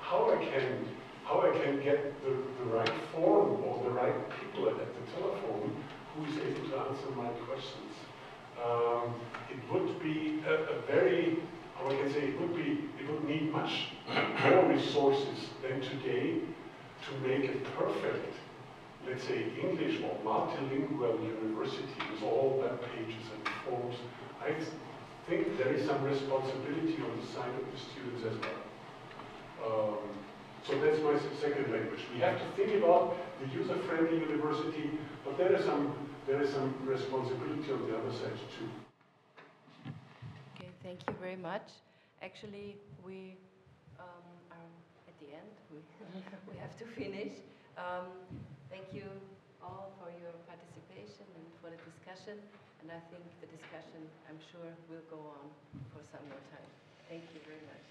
How I can get the right form or the right people at the telephone who is able to answer my questions. It would be a very, how I can say, it would need much more resources than today to make a perfect, let's say, English or multilingual university with all web pages and forms. I think there is some responsibility on the side of the students as well. So that's my second language. We have to think about the user-friendly university, but there is some responsibility on the other side too. Okay, thank you very much. Actually, we are at the end. We have to finish. Thank you all for your participation and for the discussion. And I think the discussion, I'm sure, will go on for some more time. Thank you very much.